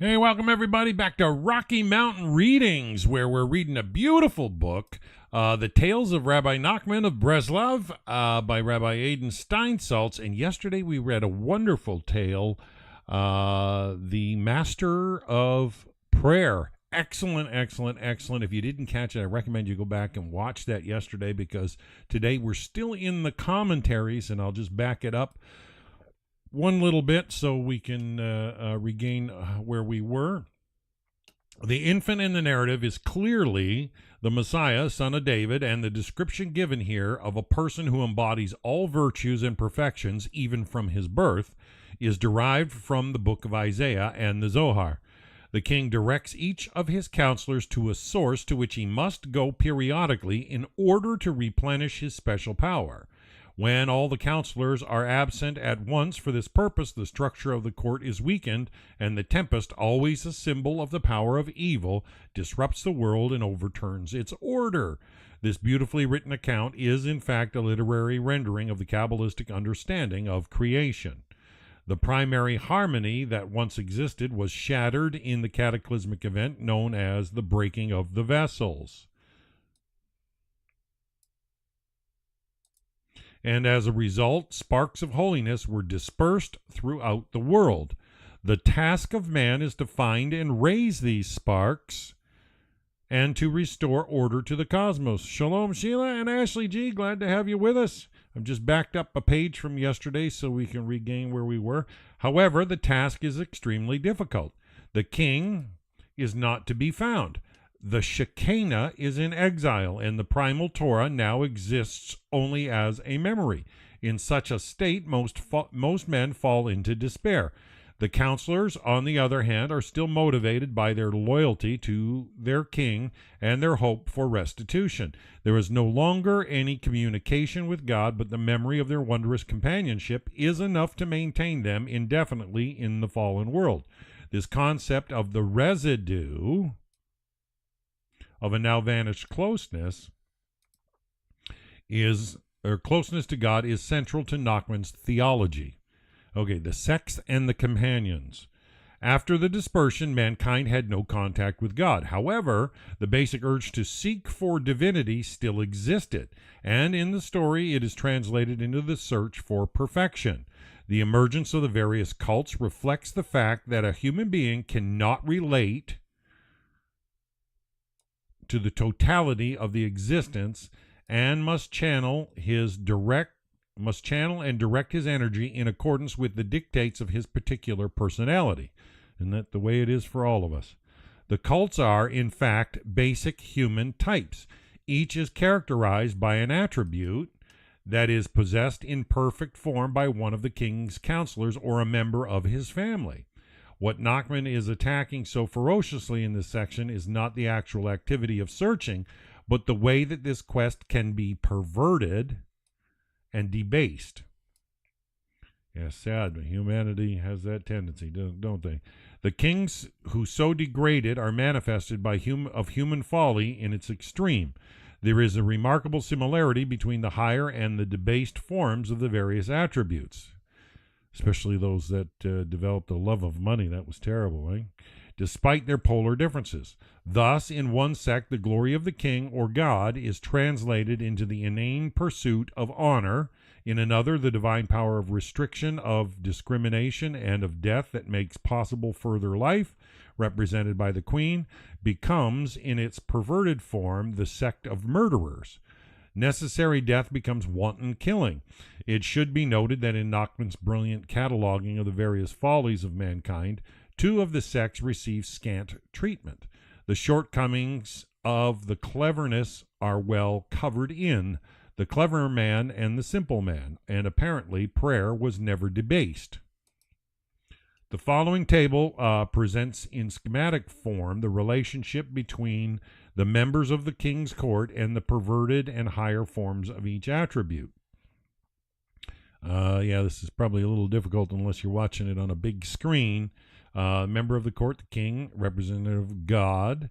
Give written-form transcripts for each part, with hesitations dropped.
Hey, welcome everybody back to Rocky Mountain Readings, where we're reading a beautiful book, The Tales of Rabbi Nachman of Breslov, by Rabbi Aiden Steinsaltz. And yesterday we read a wonderful tale, The Master of Prayer. Excellent, excellent, excellent. If you didn't catch it, I recommend you go back and watch that yesterday, because today we're still in the commentaries, and I'll just back it up one little bit so we can regain where we were. The infant in the narrative is clearly the Messiah, son of David, and the description given here of a person who embodies all virtues and perfections, even from his birth, is derived from the book of Isaiah and the Zohar. The king directs each of his counselors to a source to which he must go periodically in order to replenish his special power. When all the counselors are absent at once for this purpose, the structure of the court is weakened, and the tempest, always a symbol of the power of evil, disrupts the world and overturns its order. This beautifully written account is, in fact, a literary rendering of the Kabbalistic understanding of creation. The primary harmony that once existed was shattered in the cataclysmic event known as the breaking of the vessels. And as a result, sparks of holiness were dispersed throughout the world. The task of man is to find and raise these sparks and to restore order to the cosmos. Shalom, Sheila and Ashley G. Glad to have you with us. I've just backed up a page from yesterday so we can regain where we were. However, the task is extremely difficult. The king is not to be found. The Shekinah is in exile, and the primal Torah now exists only as a memory. In such a state, most men fall into despair. The counselors, on the other hand, are still motivated by their loyalty to their king and their hope for restitution. There is no longer any communication with God, but the memory of their wondrous companionship is enough to maintain them indefinitely in the fallen world. This concept of the residue of a now vanished closeness to God is central to Nachman's theology. Okay, the sects and the companions. After the dispersion, mankind had no contact with God. However, the basic urge to seek for divinity still existed, and in the story it is translated into the search for perfection. The emergence of the various cults reflects the fact that a human being cannot relate to the totality of the existence and must channel and direct his energy in accordance with the dictates of his particular personality. Isn't that the way it is for all of us? The cults are, in fact, basic human types. Each is characterized by an attribute that is possessed in perfect form by one of the king's counselors or a member of his family. What Nachman is attacking so ferociously in this section is not the actual activity of searching, but the way that this quest can be perverted and debased. Yeah, sad, but humanity has that tendency, don't they? The kings who so degraded are manifested by human folly in its extreme. There is a remarkable similarity between the higher and the debased forms of the various attributes, especially those that developed a love of money. That was terrible, eh? Despite their polar differences. Thus, in one sect, the glory of the king or God is translated into the inane pursuit of honor. In another, the divine power of restriction, of discrimination, and of death that makes possible further life, represented by the queen, becomes, in its perverted form, the sect of murderers. Necessary death becomes wanton killing. It should be noted that in Nachman's brilliant cataloging of the various follies of mankind, two of the sects receive scant treatment. The shortcomings of the cleverness are well covered in the clever man and the simple man, and apparently prayer was never debased. The following table presents in schematic form the relationship between the members of the king's court and the perverted and higher forms of each attribute. This is probably a little difficult unless you're watching it on a big screen. Member of the court, the king, representative of God,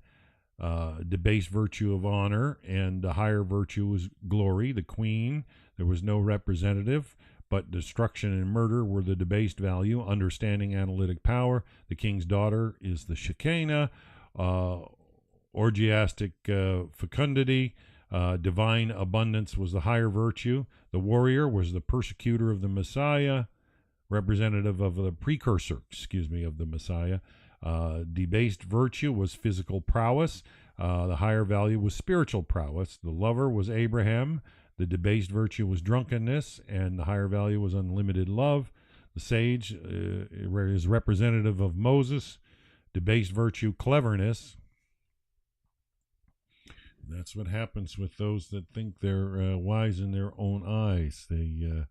debased virtue of honor, and the higher virtue was glory. The queen, there was no representative. but destruction and murder were the debased value. Understanding, analytic power. The king's daughter is the Shekinah. Orgiastic fecundity. Divine abundance was the higher virtue. The warrior was the persecutor of the Messiah, representative of the precursor, of the Messiah. Debased virtue was physical prowess. The higher value was spiritual prowess. The lover was Abraham. The debased virtue was drunkenness, and the higher value was unlimited love. The sage is representative of Moses. Debased virtue, cleverness. That's what happens with those that think they're wise in their own eyes. They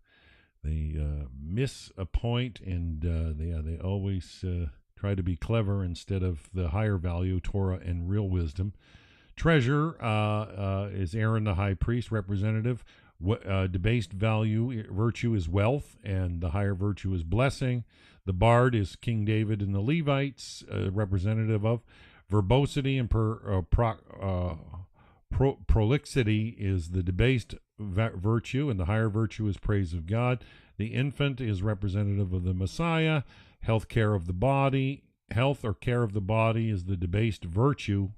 miss a point, and they always try to be clever instead of the higher value, Torah and real wisdom. Treasure is Aaron the high priest, representative. Debased virtue is wealth, and the higher virtue is blessing. The bard is King David and the Levites, representative of. Verbosity and prolixity is the debased virtue, and the higher virtue is praise of God. The infant is representative of the Messiah. Health or care of the body is the debased virtue,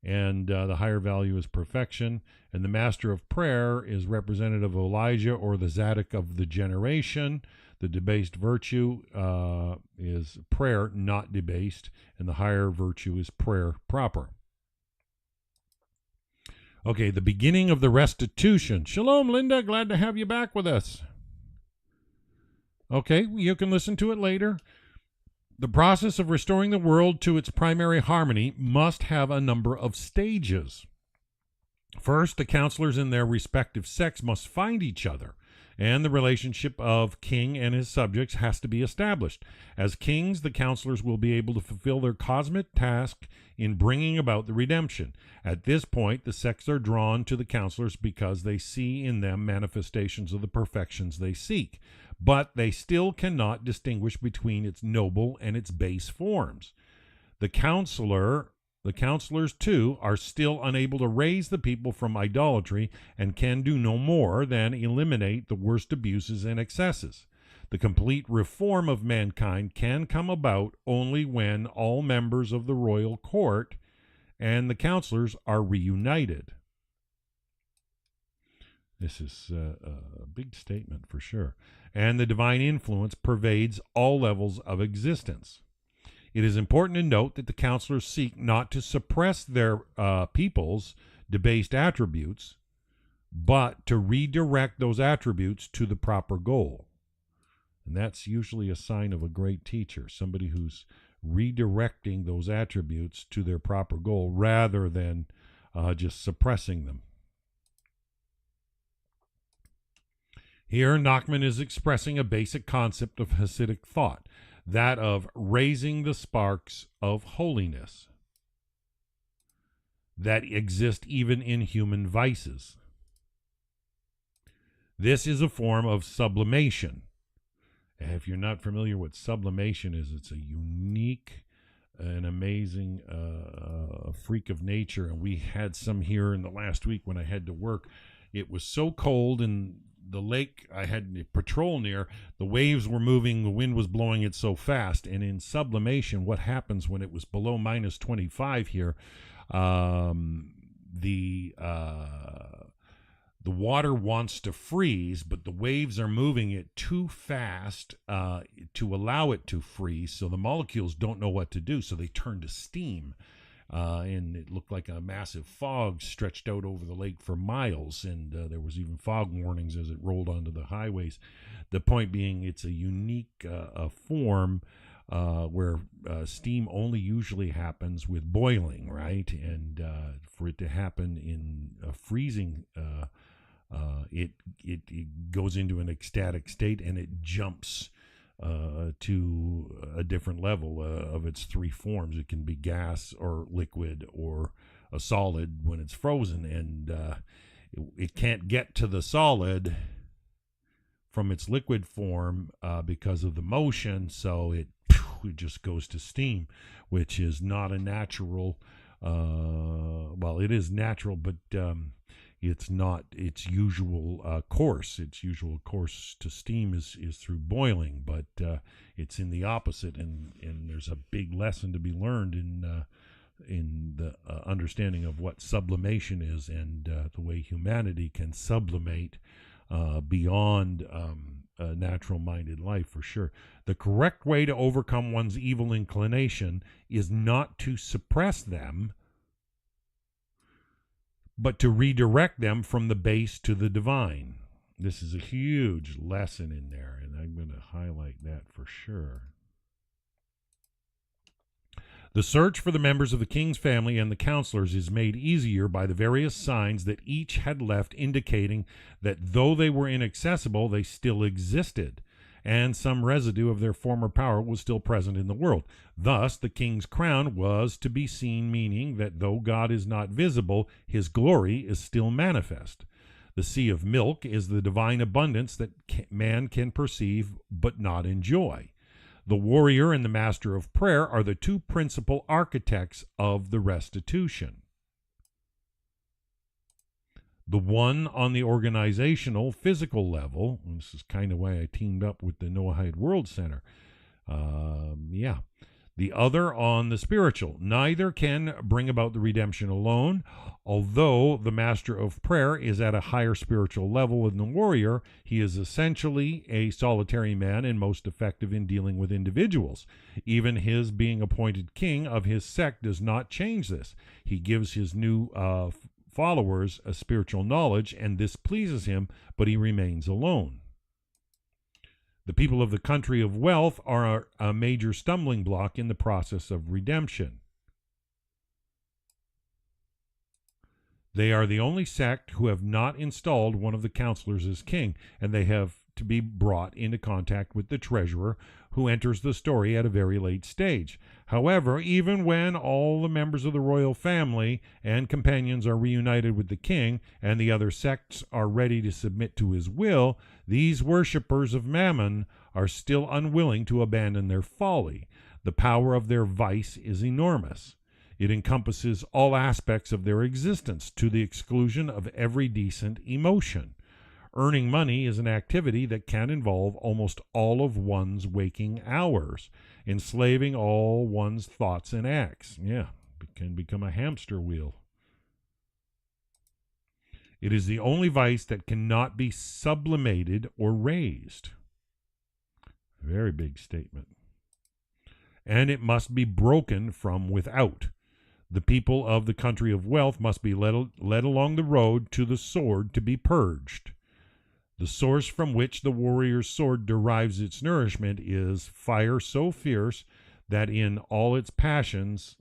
and the higher value is perfection. And the master of prayer is representative of Elijah, or the Zadok of the generation. The debased virtue is prayer, not debased, and the higher virtue is prayer proper. Okay, the beginning of the restitution. Shalom, Linda. Glad to have you back with us. Okay, you can listen to it later. The process of restoring the world to its primary harmony must have a number of stages. First, the counselors in their respective sects must find each other, and the relationship of king and his subjects has to be established. As kings, the counselors will be able to fulfill their cosmic task in bringing about the redemption. At this point, the sects are drawn to the counselors because they see in them manifestations of the perfections they seek, but they still cannot distinguish between its noble and its base forms. The counselors, too, are still unable to raise the people from idolatry and can do no more than eliminate the worst abuses and excesses. The complete reform of mankind can come about only when all members of the royal court and the counselors are reunited. This is a big statement for sure. And the divine influence pervades all levels of existence. It is important to note that the counselors seek not to suppress their people's debased attributes, but to redirect those attributes to the proper goal. And that's usually a sign of a great teacher, somebody who's redirecting those attributes to their proper goal rather than just suppressing them. Here, Nachman is expressing a basic concept of Hasidic thought, that of raising the sparks of holiness that exist even in human vices. This is a form of sublimation. And if you're not familiar with sublimation is, it's a unique and amazing freak of nature. And we had some here in the last week when I had to work. It was so cold in the lake I had patrol near, the waves were moving, the wind was blowing it so fast. And in sublimation, what happens when it was below minus 25 here, the water wants to freeze, but the waves are moving it too fast to allow it to freeze, so the molecules don't know what to do, so they turn to steam. And it looked like a massive fog stretched out over the lake for miles, and there was even fog warnings as it rolled onto the highways. The point being, it's a unique form where steam only usually happens with boiling, right? And for it to happen in a freezing, it goes into an ecstatic state, and it jumps to a different level of its three forms. It can be gas or liquid or a solid when it's frozen, and it can't get to the solid from its liquid form because of the motion, so it just goes to steam, which is not a natural, well, it is natural, but it's not its usual course. Its usual course to steam is through boiling, but it's in the opposite, and there's a big lesson to be learned in the understanding of what sublimation is, and the way humanity can sublimate beyond natural-minded life, for sure. The correct way to overcome one's evil inclination is not to suppress them, but to redirect them from the base to the divine. This is a huge lesson in there, and I'm going to highlight that for sure. The search for the members of the king's family and the counselors is made easier by the various signs that each had left, indicating that though they were inaccessible, they still existed, and some residue of their former power was still present in the world. Thus, the king's crown was to be seen, meaning that though God is not visible, his glory is still manifest. The sea of milk is the divine abundance that man can perceive but not enjoy. The warrior and the master of prayer are the two principal architects of the restitution. The one on the organizational, physical level, and this is kind of why I teamed up with the Noahide World Center. The other on the spiritual. Neither can bring about the redemption alone. Although the master of prayer is at a higher spiritual level than the warrior, he is essentially a solitary man and most effective in dealing with individuals. Even his being appointed king of his sect does not change this. He gives his new followers a spiritual knowledge, and this pleases him, but he remains alone. The people of the country of wealth are a major stumbling block in the process of redemption. They are the only sect who have not installed one of the counselors as king, and they have to be brought into contact with the treasurer, who enters the story at a very late stage. However, even when all the members of the royal family and companions are reunited with the king, and the other sects are ready to submit to his will, these worshippers of Mammon are still unwilling to abandon their folly. The power of their vice is enormous. It encompasses all aspects of their existence, to the exclusion of every decent emotion. Earning money is an activity that can involve almost all of one's waking hours, enslaving all one's thoughts and acts. Yeah, it can become a hamster wheel. It is the only vice that cannot be sublimated or raised. Very big statement. And it must be broken from without. The people of the country of wealth must be led along the road to the sword to be purged. The source from which the warrior's sword derives its nourishment is fire so fierce that in it all its passions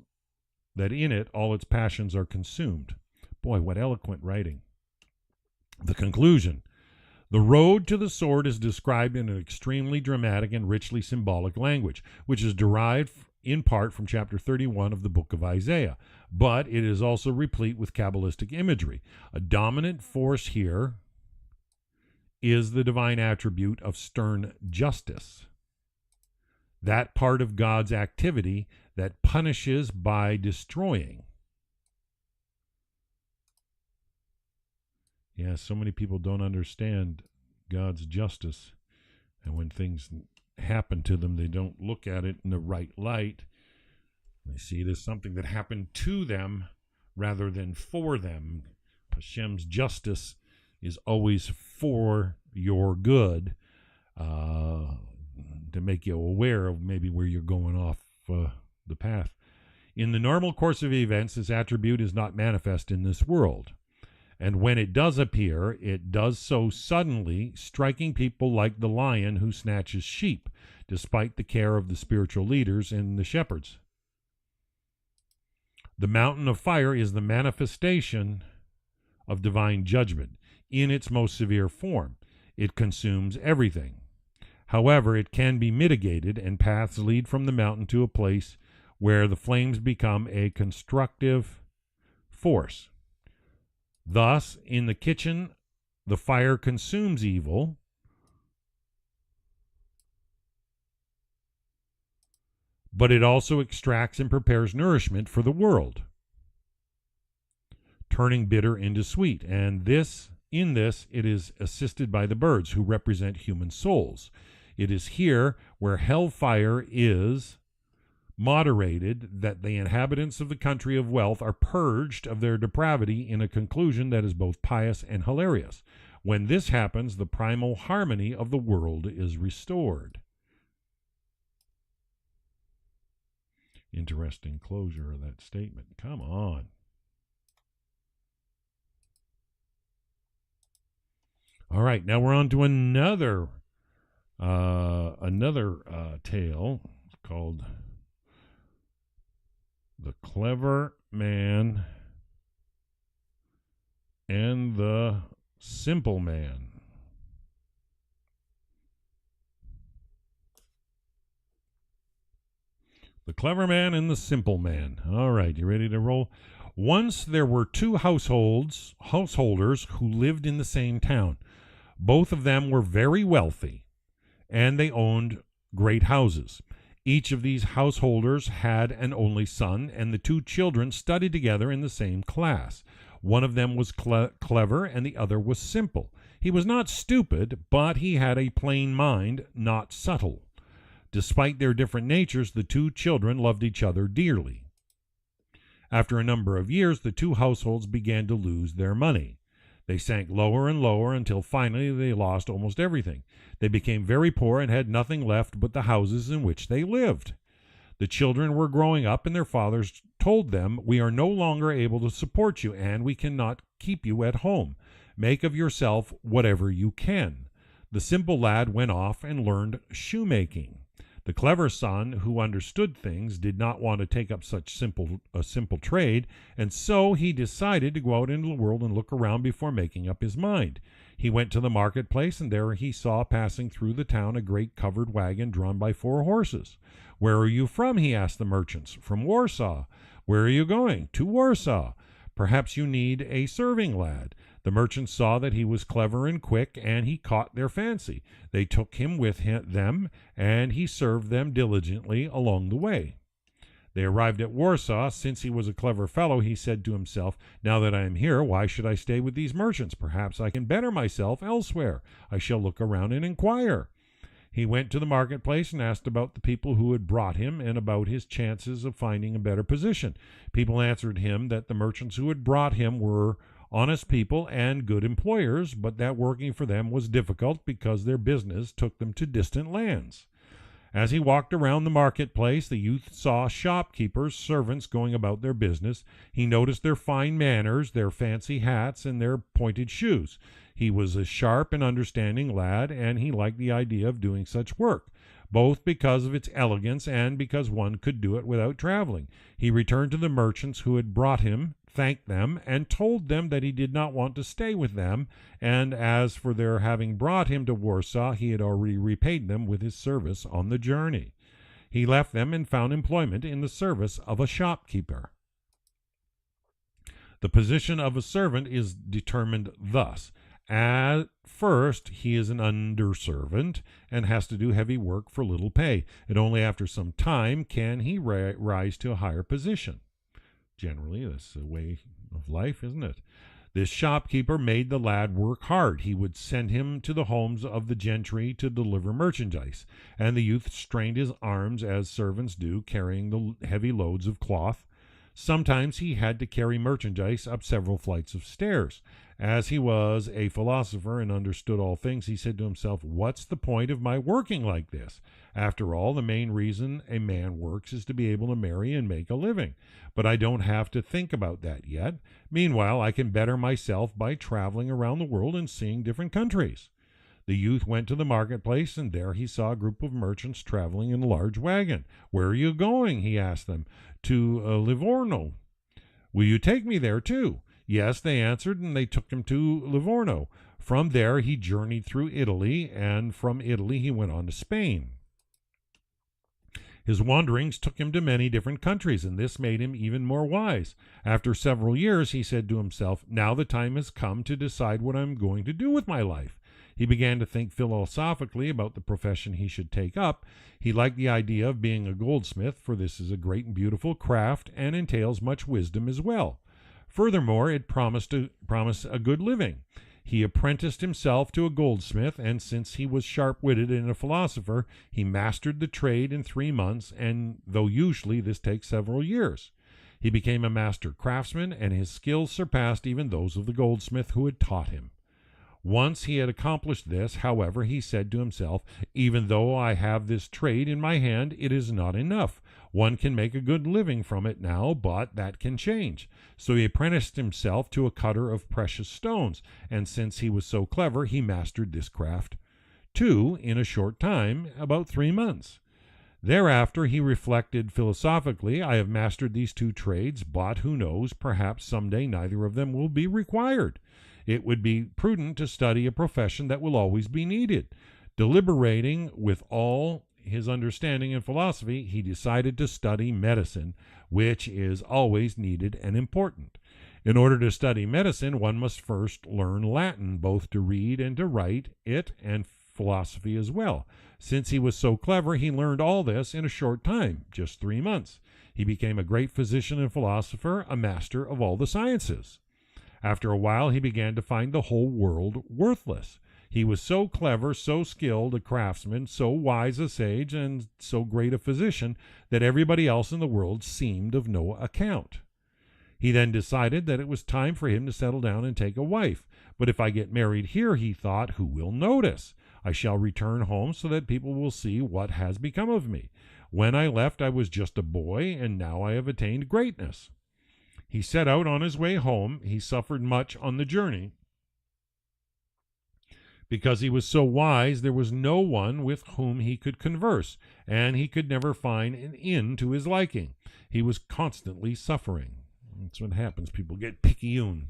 are consumed. Boy, what eloquent writing. The conclusion. The road to the sword is described in an extremely dramatic and richly symbolic language, which is derived in part from chapter 31 of the book of Isaiah, but it is also replete with Kabbalistic imagery. A dominant force here is the divine attribute of stern justice, that part of God's activity that punishes by destroying. Yeah, so many people don't understand God's justice, and when things happen to them, they don't look at it in the right light. They see it as something that happened to them rather than for them. Hashem's justice is always for your good, to make you aware of maybe where you're going off the path. In the normal course of events, this attribute is not manifest in this world. And when it does appear, it does so suddenly, striking people like the lion who snatches sheep, despite the care of the spiritual leaders and the shepherds. The mountain of fire is the manifestation of divine judgment in its most severe form. It consumes everything. However, it can be mitigated, and paths lead from the mountain to a place where the flames become a constructive force. Thus, in the kitchen, the fire consumes evil, but it also extracts and prepares nourishment for the world. turning bitter into sweet. And in this, it is assisted by the birds, who represent human souls. It is here where hellfire is moderated that the inhabitants of the country of wealth are purged of their depravity in a conclusion that is both pious and hilarious. When this happens, the primal harmony of the world is restored. Interesting closure of that statement. Come on. All right, now we're on to another tale called The Clever Man and the Simple Man. The Clever Man and the Simple Man. All right, you ready to roll? Once there were two householders who lived in the same town. Both of them were very wealthy, and they owned great houses. Each of these householders had an only son, and the two children studied together in the same class. One of them was clever, and the other was simple. He was not stupid, but he had a plain mind, not subtle. Despite their different natures, the two children loved each other dearly. After a number of years, the two households began to lose their money. They sank lower and lower until finally they lost almost everything. They became very poor and had nothing left but the houses in which they lived. The children were growing up, and their fathers told them, "We are no longer able to support you, and we cannot keep you at home. Make of yourself whatever you can." The simple lad went off and learned shoemaking. The clever son, who understood things, did not want to take up such a simple trade, and so he decided to go out into the world and look around before making up his mind. He went to the marketplace, and there he saw passing through the town a great covered wagon drawn by 4 horses. "Where are you from?" he asked the merchants. "From Warsaw." "Where are you going?" "To Warsaw." "Perhaps you need a serving lad." The merchants saw that he was clever and quick, and he caught their fancy. They took him with them, and he served them diligently along the way. They arrived at Warsaw. Since he was a clever fellow, he said to himself, "Now that I am here, why should I stay with these merchants? Perhaps I can better myself elsewhere. I shall look around and inquire." He went to the marketplace and asked about the people who had brought him and about his chances of finding a better position. People answered him that the merchants who had brought him were honest people and good employers, but that working for them was difficult because their business took them to distant lands. As he walked around the marketplace, the youth saw shopkeepers, servants going about their business. He noticed their fine manners, their fancy hats, and their pointed shoes. He was a sharp and understanding lad, and he liked the idea of doing such work, both because of its elegance and because one could do it without traveling. He returned to the merchants who had brought him, thanked them, and told them that he did not want to stay with them, and as for their having brought him to Warsaw, he had already repaid them with his service on the journey. He left them and found employment in the service of a shopkeeper. The position of a servant is determined thus. At first, he is an underservant and has to do heavy work for little pay, and only after some time can he rise to a higher position. Generally, that's the way of life, isn't it? This shopkeeper made the lad work hard. He would send him to the homes of the gentry to deliver merchandise, and the youth strained his arms as servants do, carrying the heavy loads of cloth. Sometimes he had to carry merchandise up several flights of stairs. As he was a philosopher and understood all things, he said to himself, "What's the point of my working like this? After all, the main reason a man works is to be able to marry and make a living. But I don't have to think about that yet. Meanwhile, I can better myself by traveling around the world and seeing different countries." The youth went to the marketplace, and there he saw a group of merchants traveling in a large wagon. "Where are you going?" he asked them. "To Livorno." "Will you take me there too?" "Yes," they answered, and they took him to Livorno. From there he journeyed through Italy, and from Italy he went on to Spain. His wanderings took him to many different countries, and this made him even more wise. After several years, he said to himself, "Now the time has come to decide what I am going to do with my life." He began to think philosophically about the profession he should take up. He liked the idea of being a goldsmith, for this is a great and beautiful craft and entails much wisdom as well. Furthermore, it promised a good living. He apprenticed himself to a goldsmith, and since he was sharp-witted and a philosopher, he mastered the trade in 3 months, and though usually this takes several years. He became a master craftsman, and his skills surpassed even those of the goldsmith who had taught him. Once he had accomplished this, however, he said to himself, "Even though I have this trade in my hand, it is not enough. One can make a good living from it now, but that can change." So he apprenticed himself to a cutter of precious stones, and since he was so clever, he mastered this craft, too, in a short time, about 3 months. Thereafter he reflected philosophically, "I have mastered these 2 trades, but who knows, perhaps someday neither of them will be required. It would be prudent to study a profession that will always be needed." Deliberating with all his understanding and philosophy, he decided to study medicine, which is always needed and important. In order to study medicine, one must first learn Latin, both to read and to write it, and philosophy as well. Since he was so clever, he learned all this in a short time, just 3 months. He became a great physician and philosopher, a master of all the sciences. After a while, he began to find the whole world worthless. He was so clever, so skilled a craftsman, so wise a sage, and so great a physician that everybody else in the world seemed of no account. He then decided that it was time for him to settle down and take a wife. "But if I get married here," he thought, "who will notice? I shall return home so that people will see what has become of me. When I left, I was just a boy, and now I have attained greatness." He set out on his way home. He suffered much on the journey. Because he was so wise, there was no one with whom he could converse, and he could never find an inn to his liking. He was constantly suffering. That's what happens. People get picayune.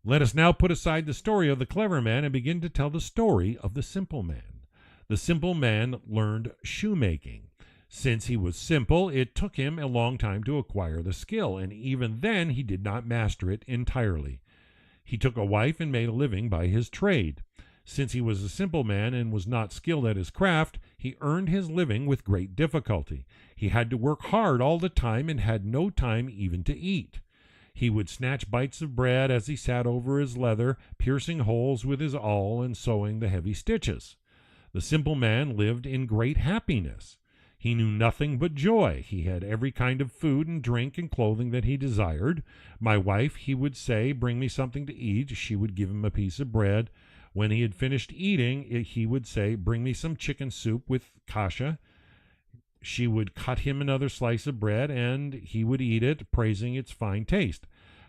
Let us now put aside the story of the clever man and begin to tell the story of the simple man. The simple man learned shoemaking. Since he was simple, it took him a long time to acquire the skill, and even then he did not master it entirely. He took a wife and made a living by his trade. Since he was a simple man and was not skilled at his craft, he earned his living with great difficulty. He had to work hard all the time and had no time even to eat. He would snatch bites of bread as he sat over his leather, piercing holes with his awl and sewing the heavy stitches. The simple man lived in great happiness. He knew nothing but joy. He had every kind of food and drink and clothing that he desired. "My wife," he would say, "bring me something to eat." She would give him a piece of bread. When he had finished eating, he would say, "Bring me some chicken soup with kasha." She would cut him another slice of bread, and he would eat it, praising its fine taste.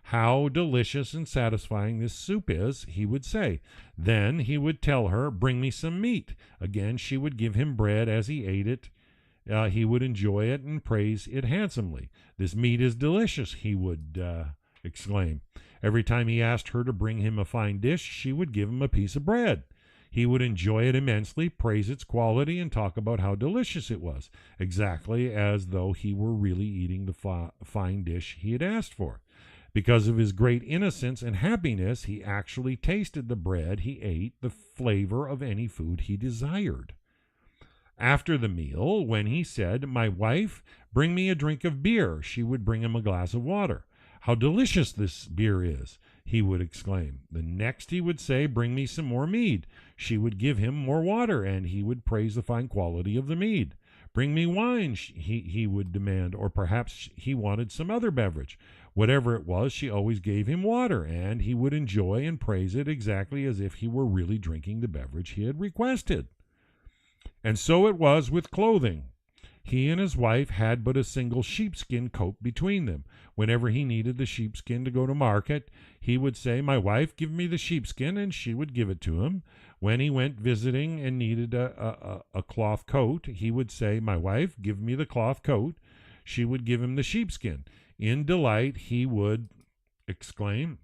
"How delicious and satisfying this soup is," he would say. Then he would tell her, "Bring me some meat." Again she would give him bread. As he ate it, he would enjoy it and praise it handsomely. "This meat is delicious," he would exclaim. Every time he asked her to bring him a fine dish, she would give him a piece of bread. He would enjoy it immensely, praise its quality, and talk about how delicious it was, exactly as though he were really eating the fine dish he had asked for. Because of his great innocence and happiness, he actually tasted the bread he ate, the flavor of any food he desired. After the meal, when he said, "My wife, bring me a drink of beer," she would bring him a glass of water. "How delicious this beer is," he would exclaim. The next he would say, "Bring me some more mead." She would give him more water, and he would praise the fine quality of the mead. "Bring me wine," he would demand, or perhaps he wanted some other beverage. Whatever it was, she always gave him water, and he would enjoy and praise it exactly as if he were really drinking the beverage he had requested. And so it was with clothing. He and his wife had but a single sheepskin coat between them. Whenever he needed the sheepskin to go to market, he would say, "My wife, give me the sheepskin," and she would give it to him. When he went visiting and needed a cloth coat, he would say, "My wife, give me the cloth coat." She would give him the sheepskin. In delight, he would exclaim,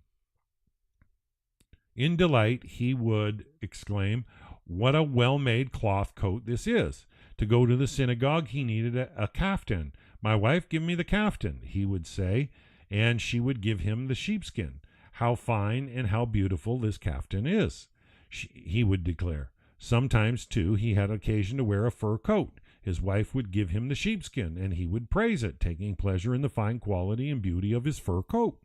"What a well-made cloth coat this is." To go to the synagogue, he needed a kaftan. "My wife, give me the kaftan," he would say, and she would give him the sheepskin. "How fine and how beautiful this kaftan is," he would declare. Sometimes, too, he had occasion to wear a fur coat. His wife would give him the sheepskin, and he would praise it, taking pleasure in the fine quality and beauty of his fur coat.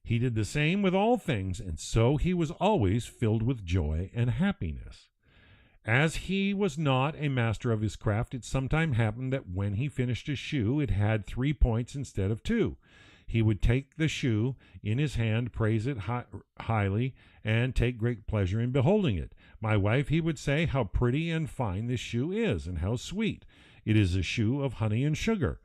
He did the same with all things, and so he was always filled with joy and happiness. As he was not a master of his craft, it sometimes happened that when he finished a shoe, it had 3 points instead of 2. He would take the shoe in his hand, praise it highly, and take great pleasure in beholding it. My wife, he would say, how pretty and fine this shoe is, and how sweet. It is a shoe of honey and sugar.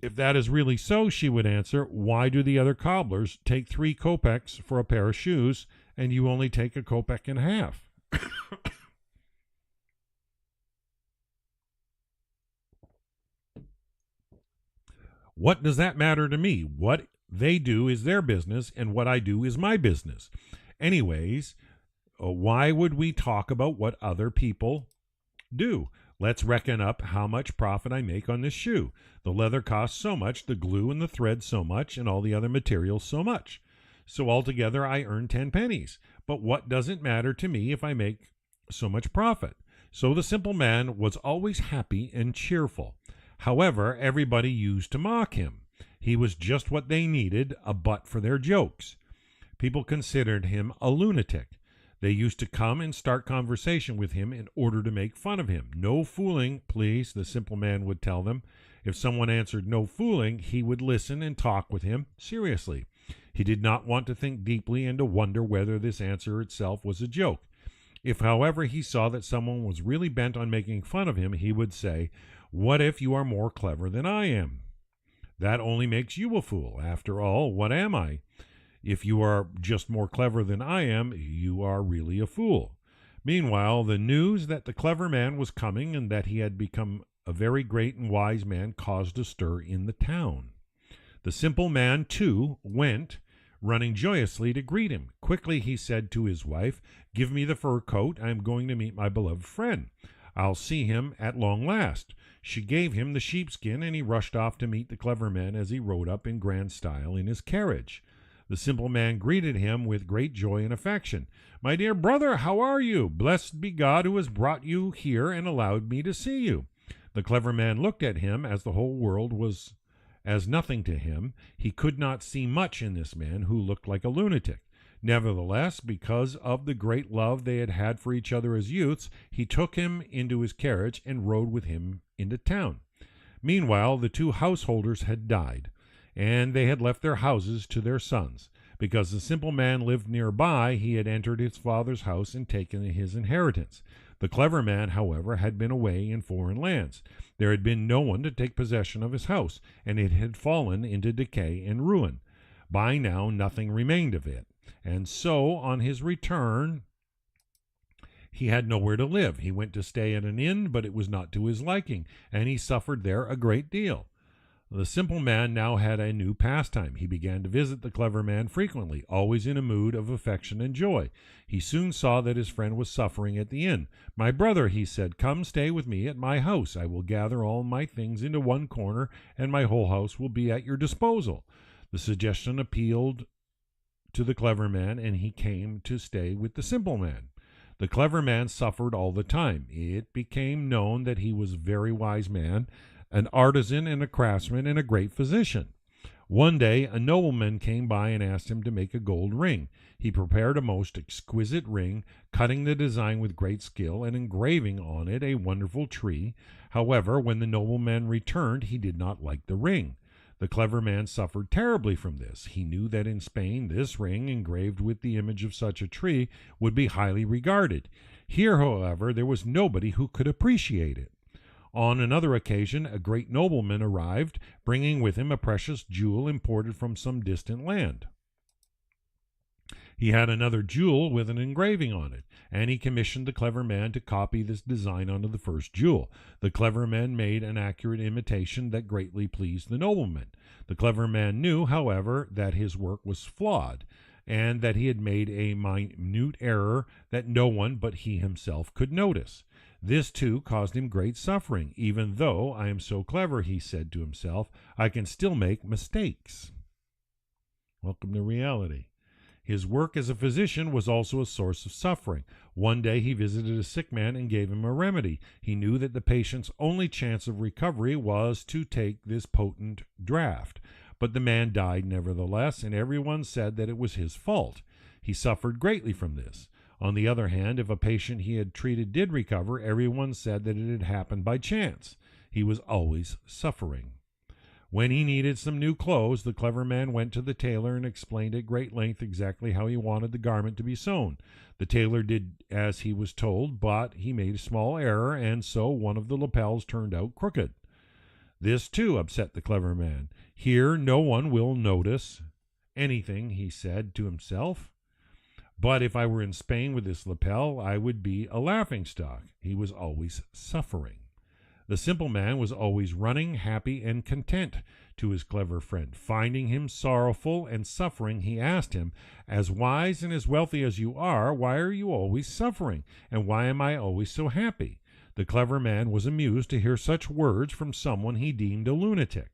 If that is really so, she would answer, why do the other cobblers take 3 kopecks for a pair of shoes, and you only take a kopeck and a half? What does that matter to me? What they do is their business, and what I do is my business. Anyways, why would we talk about what other people do? Let's reckon up how much profit I make on this shoe. The leather costs so much, the glue and the thread so much, and all the other materials so much. So altogether I earn 10 pennies. But what does it matter to me if I make so much profit? So the simple man was always happy and cheerful. However, everybody used to mock him. He was just what they needed, a butt for their jokes. People considered him a lunatic. They used to come and start conversation with him in order to make fun of him. No fooling, please, the simple man would tell them. If someone answered no fooling, he would listen and talk with him seriously. He did not want to think deeply and to wonder whether this answer itself was a joke. If, however, he saw that someone was really bent on making fun of him, he would say, what if you are more clever than I am? That only makes you a fool. After all, what am I? If you are just more clever than I am, you are really a fool. Meanwhile, the news that the clever man was coming and that he had become a very great and wise man caused a stir in the town. The simple man, too, went, running joyously to greet him. Quickly he said to his wife, give me the fur coat. I am going to meet my beloved friend. I'll see him at long last. She gave him the sheepskin, and he rushed off to meet the clever man as he rode up in grand style in his carriage. The simple man greeted him with great joy and affection. My dear brother, how are you? Blessed be God who has brought you here and allowed me to see you. The clever man looked at him as the whole world was as nothing to him. He could not see much in this man who looked like a lunatic. Nevertheless, because of the great love they had had for each other as youths, he took him into his carriage and rode with him into town. Meanwhile, the 2 householders had died, and they had left their houses to their sons. Because the simple man lived nearby, he had entered his father's house and taken his inheritance. The clever man, however, had been away in foreign lands. There had been no one to take possession of his house, and it had fallen into decay and ruin. By now, nothing remained of it. And so, on his return, he had nowhere to live. He went to stay at an inn, but it was not to his liking, and he suffered there a great deal. The simple man now had a new pastime. He began to visit the clever man frequently, always in a mood of affection and joy. He soon saw that his friend was suffering at the inn. My brother, he said, come stay with me at my house. I will gather all my things into one corner, and my whole house will be at your disposal. The suggestion appealed to the clever man, and he came to stay with the simple man. The clever man suffered all the time. It became known that he was a very wise man, an artisan and a craftsman and a great physician. One day a nobleman came by and asked him to make a gold ring. He prepared a most exquisite ring, cutting the design with great skill and engraving on it a wonderful tree. However, when the nobleman returned, he did not like the ring. The clever man suffered terribly from this. He knew that in Spain this ring, engraved with the image of such a tree, would be highly regarded. Here, however, there was nobody who could appreciate it. On another occasion, a great nobleman arrived, bringing with him a precious jewel imported from some distant land. He had another jewel with an engraving on it, and he commissioned the clever man to copy this design onto the first jewel. The clever man made an accurate imitation that greatly pleased the nobleman. The clever man knew, however, that his work was flawed, and that he had made a minute error that no one but he himself could notice. This, too, caused him great suffering. Even though I am so clever, he said to himself, I can still make mistakes. Welcome to reality. His work as a physician was also a source of suffering. One day he visited a sick man and gave him a remedy. He knew that the patient's only chance of recovery was to take this potent draught. But the man died nevertheless, and everyone said that it was his fault. He suffered greatly from this. On the other hand, if a patient he had treated did recover, everyone said that it had happened by chance. He was always suffering. When he needed some new clothes, the clever man went to the tailor and explained at great length exactly how he wanted the garment to be sewn. The tailor did as he was told, but he made a small error, and so one of the lapels turned out crooked. This, too, upset the clever man. Here no one will notice anything, he said to himself. But if I were in Spain with this lapel, I would be a laughingstock. He was always suffering. The simple man was always running, happy and content to his clever friend. Finding him sorrowful and suffering, he asked him, "As wise and as wealthy as you are, why are you always suffering? And why am I always so happy?" The clever man was amused to hear such words from someone he deemed a lunatic.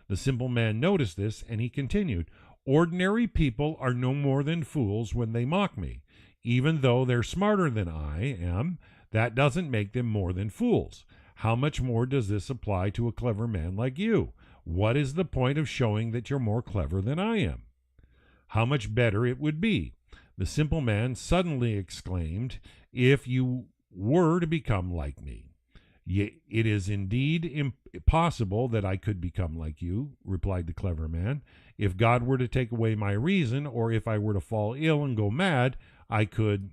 The simple man noticed this, and he continued, "Ordinary people are no more than fools when they mock me. Even though they're smarter than I am, that doesn't make them more than fools. How much more does this apply to a clever man like you? What is the point of showing that you're more clever than I am? How much better it would be," the simple man suddenly exclaimed, "if you were to become like me." "It is indeed impossible that I could become like you," replied the clever man. "If God were to take away my reason, or if I were to fall ill and go mad, I could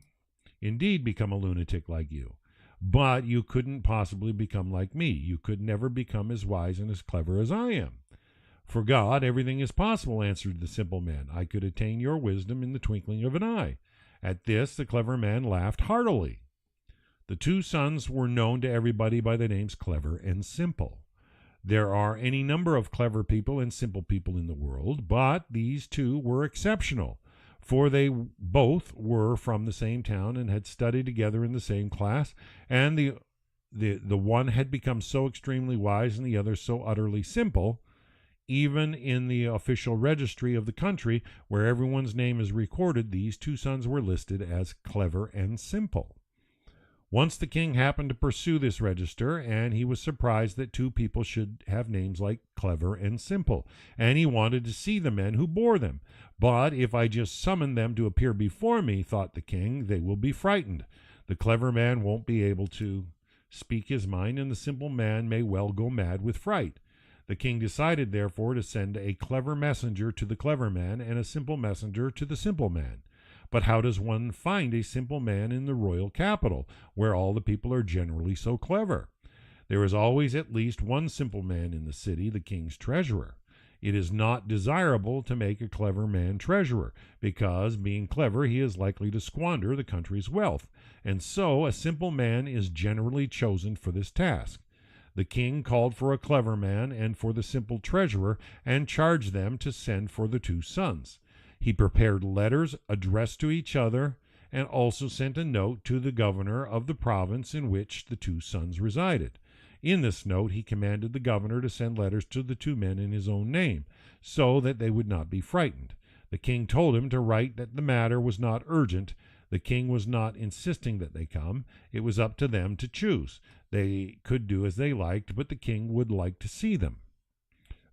indeed become a lunatic like you. But you couldn't possibly become like me. You could never become as wise and as clever as I am." "For God, everything is possible," answered the simple man. "I could attain your wisdom in the twinkling of an eye." At this, the clever man laughed heartily. The two sons were known to everybody by the names Clever and Simple. There are any number of clever people and simple people in the world, but these two were exceptional, for they both were from the same town and had studied together in the same class, and the one had become so extremely wise and the other so utterly simple. Even in the official registry of the country, where everyone's name is recorded, these two sons were listed as Clever and Simple. Once the king happened to pursue this register, and he was surprised that two people should have names like Clever and Simple, and he wanted to see the men who bore them. "But if I just summon them to appear before me," thought the king, "they will be frightened. The clever man won't be able to speak his mind, and the simple man may well go mad with fright." The king decided, therefore, to send a clever messenger to the clever man and a simple messenger to the simple man. But how does one find a simple man in the royal capital, where all the people are generally so clever? There is always at least one simple man in the city, the king's treasurer. It is not desirable to make a clever man treasurer, because, being clever, he is likely to squander the country's wealth, and so a simple man is generally chosen for this task. The king called for a clever man and for the simple treasurer, and charged them to send for the two sons. He prepared letters addressed to each other, and also sent a note to the governor of the province in which the two sons resided. In this note he commanded the governor to send letters to the two men in his own name, so that they would not be frightened. The king told him to write that the matter was not urgent. The king was not insisting that they come. It was up to them to choose. They could do as they liked, but the king would like to see them.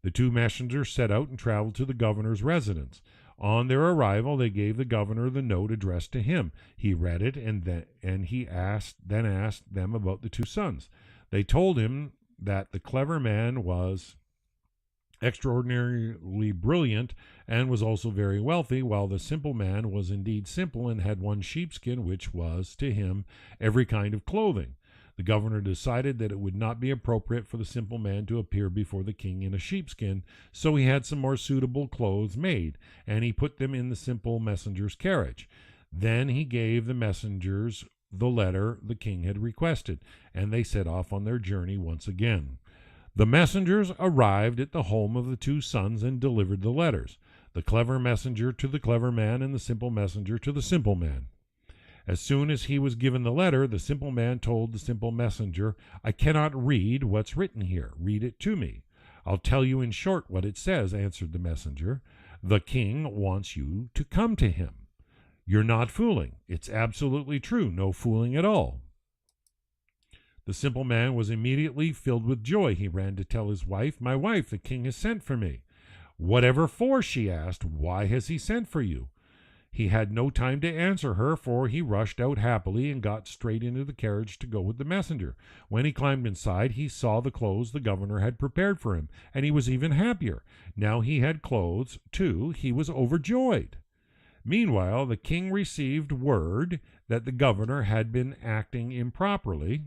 The two messengers set out and traveled to the governor's residence. On their arrival, they gave the governor the note addressed to him. He read it, and he asked them about the two sons. They told him that the clever man was extraordinarily brilliant and was also very wealthy, while the simple man was indeed simple and had one sheepskin, which was to him every kind of clothing. The governor decided that it would not be appropriate for the simple man to appear before the king in a sheepskin, so he had some more suitable clothes made, and he put them in the simple messenger's carriage. Then he gave the messengers the letter the king had requested, and they set off on their journey once again. The messengers arrived at the home of the two sons and delivered the letters, the clever messenger to the clever man and the simple messenger to the simple man. As soon as he was given the letter, the simple man told the simple messenger, "I cannot read what's written here. Read it to me." "I'll tell you in short what it says," answered the messenger. "The king wants you to come to him." You're not fooling. It's absolutely true. No fooling at all. The simple man was immediately filled with joy. He ran to tell his wife, "My wife, the king has sent for me." "Whatever for?" she asked. "Why has he sent for you?" He had no time to answer her, for he rushed out happily and got straight into the carriage to go with the messenger. When he climbed inside, he saw the clothes the governor had prepared for him, and he was even happier. Now he had clothes, too. He was overjoyed. Meanwhile, the king received word that the governor had been acting improperly,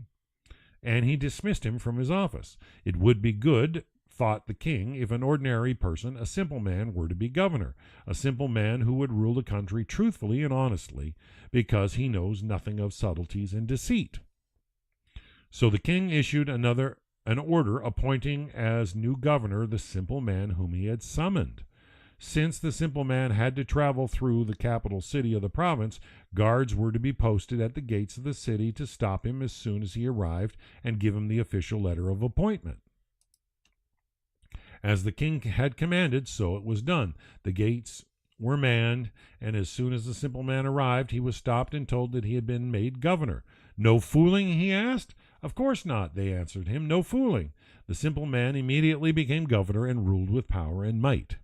and he dismissed him from his office. It would be good, thought the king, if an ordinary person, a simple man, were to be governor, a simple man who would rule the country truthfully and honestly, because he knows nothing of subtleties and deceit. So the king issued an order appointing as new governor the simple man whom he had summoned. Since the simple man had to travel through the capital city of the province, guards were to be posted at the gates of the city to stop him as soon as he arrived and give him the official letter of appointment. As the king had commanded, so it was done. The gates were manned, and as soon as the simple man arrived, he was stopped and told that he had been made governor. "No fooling?" he asked. "Of course not," they answered him. "No fooling." The simple man immediately became governor and ruled with power and might.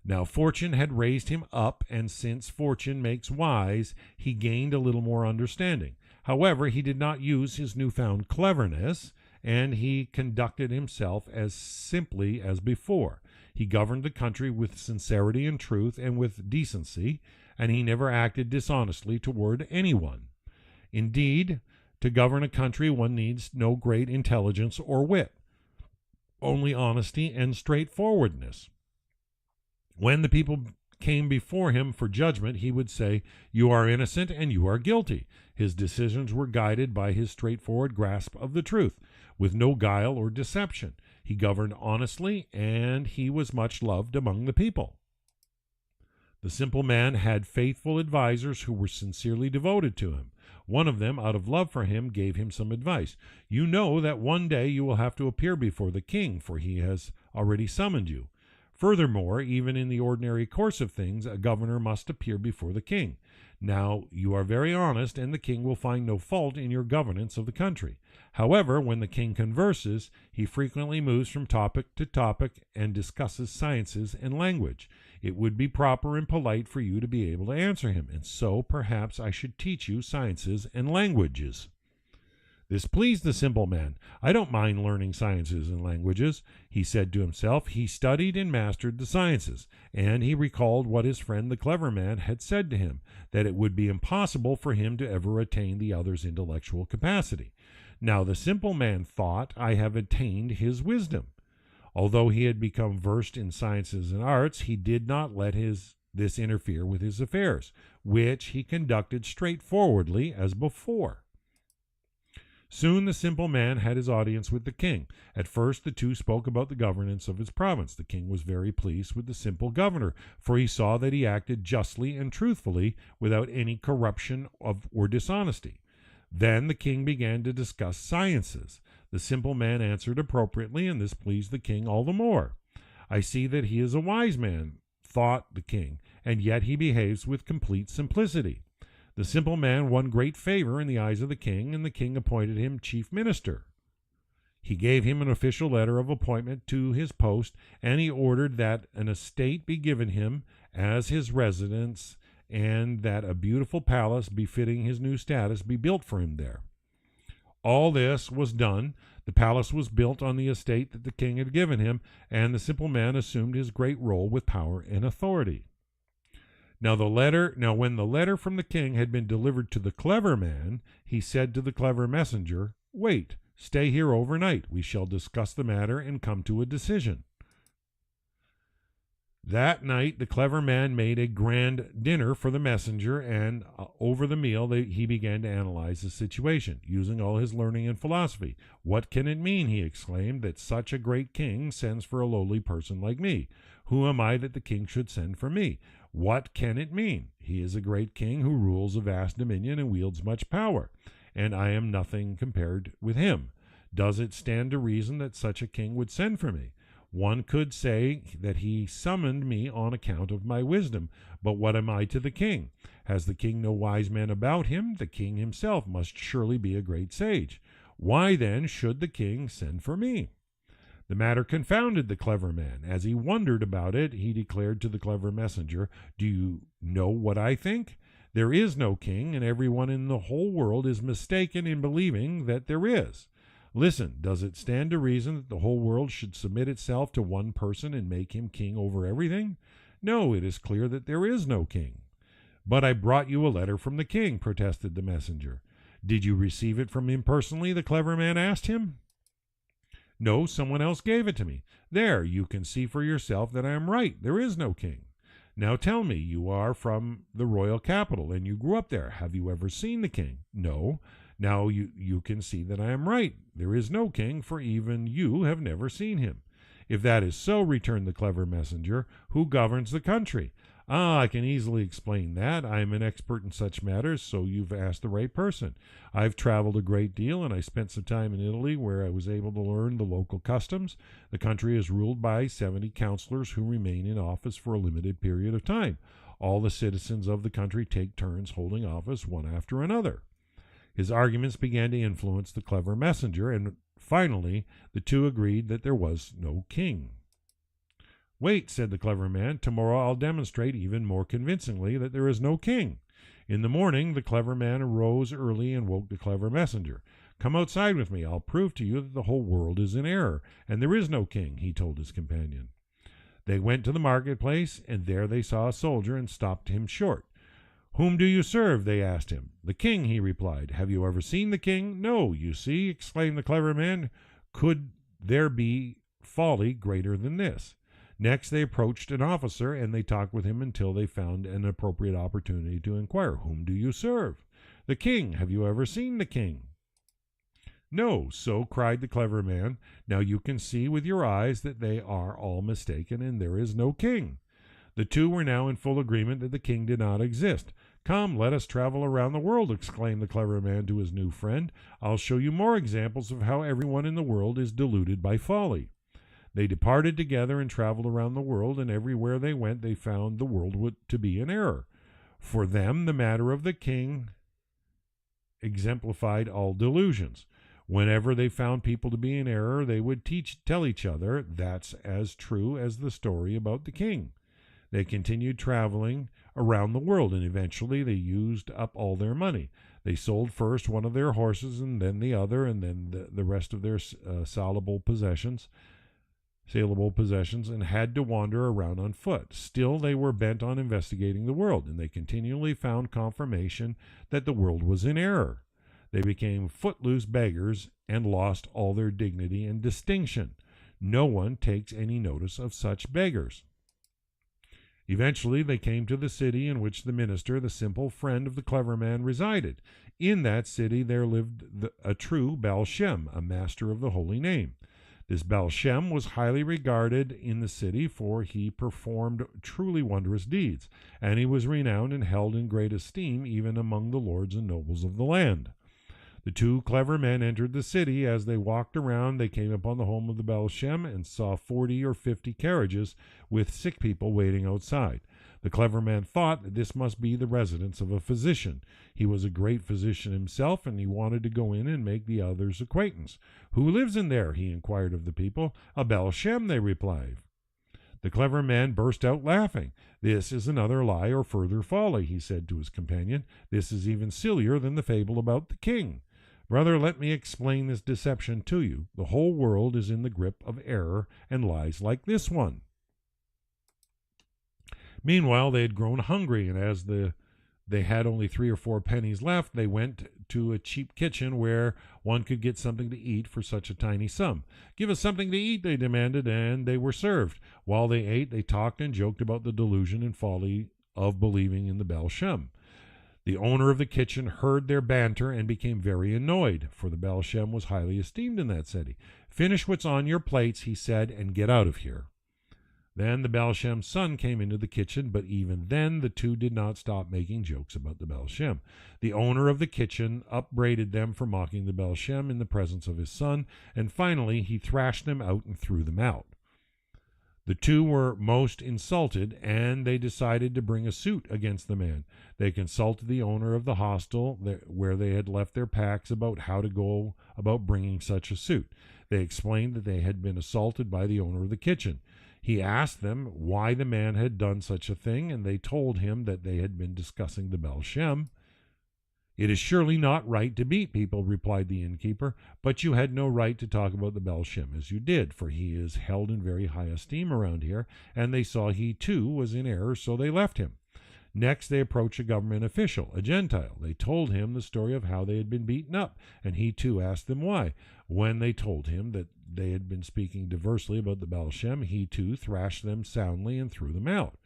Now fortune had raised him up, and since fortune makes wise, he gained a little more understanding. However, he did not use his newfound cleverness, and he conducted himself as simply as before. He governed the country with sincerity and truth and with decency, and he never acted dishonestly toward anyone. Indeed, to govern a country one needs no great intelligence or wit, only honesty and straightforwardness. When the people came before him for judgment, he would say, "You are innocent and you are guilty." His decisions were guided by his straightforward grasp of the truth, with no guile or deception. He governed honestly, and he was much loved among the people. The simple man had faithful advisers who were sincerely devoted to him. One of them, out of love for him, gave him some advice. "You know that one day you will have to appear before the king, for he has already summoned you. Furthermore, even in the ordinary course of things, a governor must appear before the king. Now, you are very honest, and the king will find no fault in your governance of the country. However, when the king converses, he frequently moves from topic to topic and discusses sciences and language. It would be proper and polite for you to be able to answer him, and so perhaps I should teach you sciences and languages." This pleased the simple man. "I don't mind learning sciences and languages," he said to himself. He studied and mastered the sciences, and he recalled what his friend the clever man had said to him, that it would be impossible for him to ever attain the other's intellectual capacity. Now the simple man thought, "I have attained his wisdom." Although he had become versed in sciences and arts, he did not let this interfere with his affairs, which he conducted straightforwardly as before. Soon the simple man had his audience with the king. At first the two spoke about the governance of his province. The king was very pleased with the simple governor, for he saw that he acted justly and truthfully without any corruption or dishonesty. Then the king began to discuss sciences. The simple man answered appropriately, and this pleased the king all the more. "I see that he is a wise man," thought the king, "and yet he behaves with complete simplicity." The simple man won great favor in the eyes of the king, and the king appointed him chief minister. He gave him an official letter of appointment to his post, and he ordered that an estate be given him as his residence, and that a beautiful palace befitting his new status be built for him there. All this was done. The palace was built on the estate that the king had given him, and the simple man assumed his great role with power and authority. Now when the letter from the king had been delivered to the clever man, he said to the clever messenger, "Wait, stay here overnight. We shall discuss the matter and come to a decision." That night the clever man made a grand dinner for the messenger, and over the meal he began to analyze the situation, using all his learning and philosophy. "What can it mean," he exclaimed, "that such a great king sends for a lowly person like me? Who am I that the king should send for me? What can it mean? He is a great king who rules a vast dominion and wields much power, and I am nothing compared with him. Does it stand to reason that such a king would send for me? One could say that he summoned me on account of my wisdom. But what am I to the king? Has the king no wise men about him? The king himself must surely be a great sage. Why then should the king send for me? The matter confounded the clever man. As he wondered about it, he declared to the clever messenger, "Do you know what I think? There is no king, and everyone in the whole world is mistaken in believing that there is. Listen, does it stand to reason that the whole world should submit itself to one person and make him king over everything? No, it is clear that there is no king." "But I brought you a letter from the king," protested the messenger. "Did you receive it from him personally?" the clever man asked him. "No, someone else gave it to me." "There, you can see for yourself that I am right. There is no king. Now tell me, you are from the royal capital, and you grew up there. Have you ever seen the king?" "No." "Now you can see that I am right. There is no king, for even you have never seen him." "If that is so," returned the clever messenger, "who governs the country?" "Ah, I can easily explain that. I am an expert in such matters, so you've asked the right person. I've traveled a great deal, and I spent some time in Italy where I was able to learn the local customs. The country is ruled by 70 counselors who remain in office for a limited period of time. All the citizens of the country take turns holding office one after another." His arguments began to influence the clever messenger, and finally the two agreed that there was no king. "Wait," said the clever man. "Tomorrow I'll demonstrate even more convincingly that there is no king." In the morning, the clever man arose early and woke the clever messenger. "Come outside with me. I'll prove to you that the whole world is in error, and there is no king," he told his companion. They went to the marketplace, and there they saw a soldier and stopped him short. "Whom do you serve?" they asked him. "The king," he replied. "Have you ever seen the king?" "No." "You see," exclaimed the clever man, "could there be folly greater than this?" Next they approached an officer, and they talked with him until they found an appropriate opportunity to inquire, "Whom do you serve?" "The king." "Have you ever seen the king?" "No." "So," cried the clever man, "now you can see with your eyes that they are all mistaken, and there is no king." The two were now in full agreement that the king did not exist. "Come, let us travel around the world," exclaimed the clever man to his new friend. "I'll show you more examples of how everyone in the world is deluded by folly." They departed together and traveled around the world, and everywhere they went they found the world to be in error. For them, the matter of the king exemplified all delusions. Whenever they found people to be in error, they would tell each other, "That's as true as the story about the king." They continued traveling around the world, and eventually they used up all their money. They sold first one of their horses, and then the other, and then the rest of their saleable possessions, and had to wander around on foot. Still, they were bent on investigating the world, and they continually found confirmation that the world was in error. They became footloose beggars and lost all their dignity and distinction. No one takes any notice of such beggars. Eventually, they came to the city in which the minister, the simple friend of the clever man, resided. In that city there lived a true Baal Shem, a master of the holy name. This Baal Shem was highly regarded in the city, for he performed truly wondrous deeds, and he was renowned and held in great esteem even among the lords and nobles of the land. The two clever men entered the city. As they walked around, they came upon the home of the Baal Shem and saw 40 or 50 carriages with sick people waiting outside. The clever man thought that this must be the residence of a physician. He was a great physician himself, and he wanted to go in and make the others' acquaintance. "Who lives in there?" he inquired of the people. "A Baal Shem," they replied. The clever man burst out laughing. "This is another lie or further folly," he said to his companion. "This is even sillier than the fable about the king. Brother, let me explain this deception to you. The whole world is in the grip of error and lies like this one." Meanwhile, they had grown hungry, and as they had only 3 or 4 pennies left, they went to a cheap kitchen where one could get something to eat for such a tiny sum. "Give us something to eat," they demanded, and they were served. While they ate, they talked and joked about the delusion and folly of believing in the Baal Shem. The owner of the kitchen heard their banter and became very annoyed, for the Baal Shem was highly esteemed in that city. "Finish what's on your plates," he said, "and get out of here." Then the Baal Shem's son came into the kitchen, but even then the two did not stop making jokes about the Baal Shem. The owner of the kitchen upbraided them for mocking the Baal Shem in the presence of his son, and finally he thrashed them out and threw them out. The two were most insulted, and they decided to bring a suit against the man. They consulted the owner of the hostel where they had left their packs about how to go about bringing such a suit. They explained that they had been assaulted by the owner of the kitchen. He asked them why the man had done such a thing, and they told him that they had been discussing the Baal Shem. "It is surely not right to beat people," replied the innkeeper, "but you had no right to talk about the Baal Shem as you did, for he is held in very high esteem around here, and they saw he too was in error, so they left him." Next they approached a government official, a Gentile. They told him the story of how they had been beaten up, and he too asked them why. When they told him that they had been speaking diversely about the Baal Shem, he too thrashed them soundly and threw them out.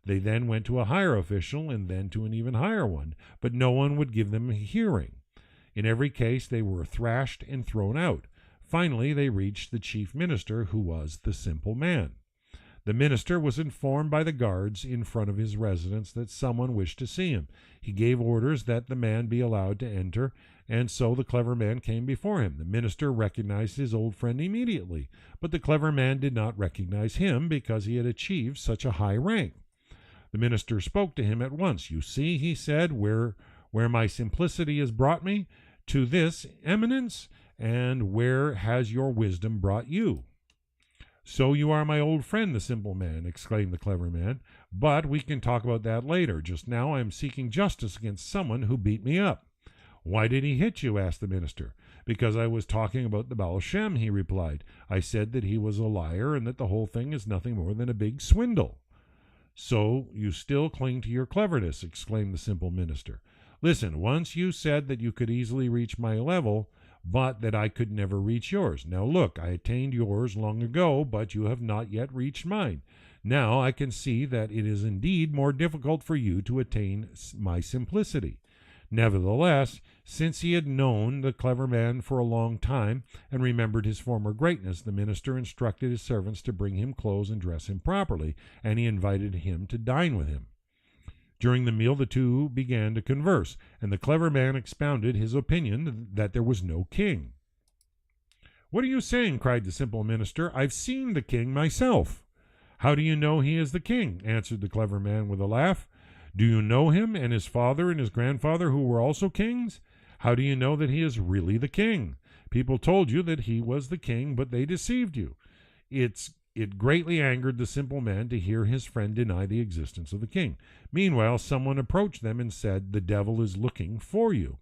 They then went to a higher official and then to an even higher one, but no one would give them a hearing. In every case they were thrashed and thrown out. Finally they reached the chief minister, who was the simple man. The minister was informed by the guards in front of his residence that someone wished to see him. He gave orders that the man be allowed to enter, and so the clever man came before him. The minister recognized his old friend immediately, but the clever man did not recognize him because he had achieved such a high rank. The minister spoke to him at once. "You see," he said, where my simplicity has brought me to this eminence, and where has your wisdom brought you?" "So you are my old friend, the simple man," exclaimed the clever man. "But we can talk about that later. Just now I am seeking justice against someone who beat me up." "Why did he hit you?" asked the minister. "Because I was talking about the Baal Shem," he replied. "I said that he was a liar and that the whole thing is nothing more than a big swindle." "So you still cling to your cleverness," exclaimed the simple minister. "Listen, once you said that you could easily reach my level, but that I could never reach yours. Now look, I attained yours long ago, but you have not yet reached mine. Now I can see that it is indeed more difficult for you to attain my simplicity." Nevertheless, since he had known the clever man for a long time and remembered his former greatness, the minister instructed his servants to bring him clothes and dress him properly, and he invited him to dine with him. During the meal the two began to converse, and the clever man expounded his opinion that there was no king. "What are you saying?" cried the simple minister. "I've seen the king myself." "How do you know he is the king?" answered the clever man with a laugh. "Do you know him and his father and his grandfather, who were also kings? How do you know that he is really the king? People told you that he was the king, but they deceived you." It greatly angered the simple man to hear his friend deny the existence of the king. Meanwhile, someone approached them and said, "The devil is looking for you."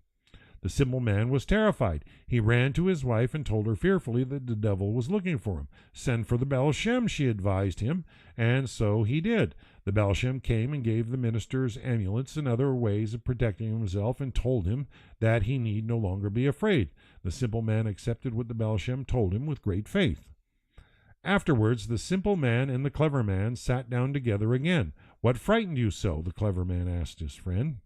The simple man was terrified. He ran to his wife and told her fearfully that the devil was looking for him. "Send for the Baal Shem," she advised him, and so he did. The Baal Shem came and gave the minister's amulets and other ways of protecting himself and told him that he need no longer be afraid. The simple man accepted what the Baal Shem told him with great faith. Afterwards, the simple man and the clever man sat down together again. "What frightened you so?" the clever man asked his friend.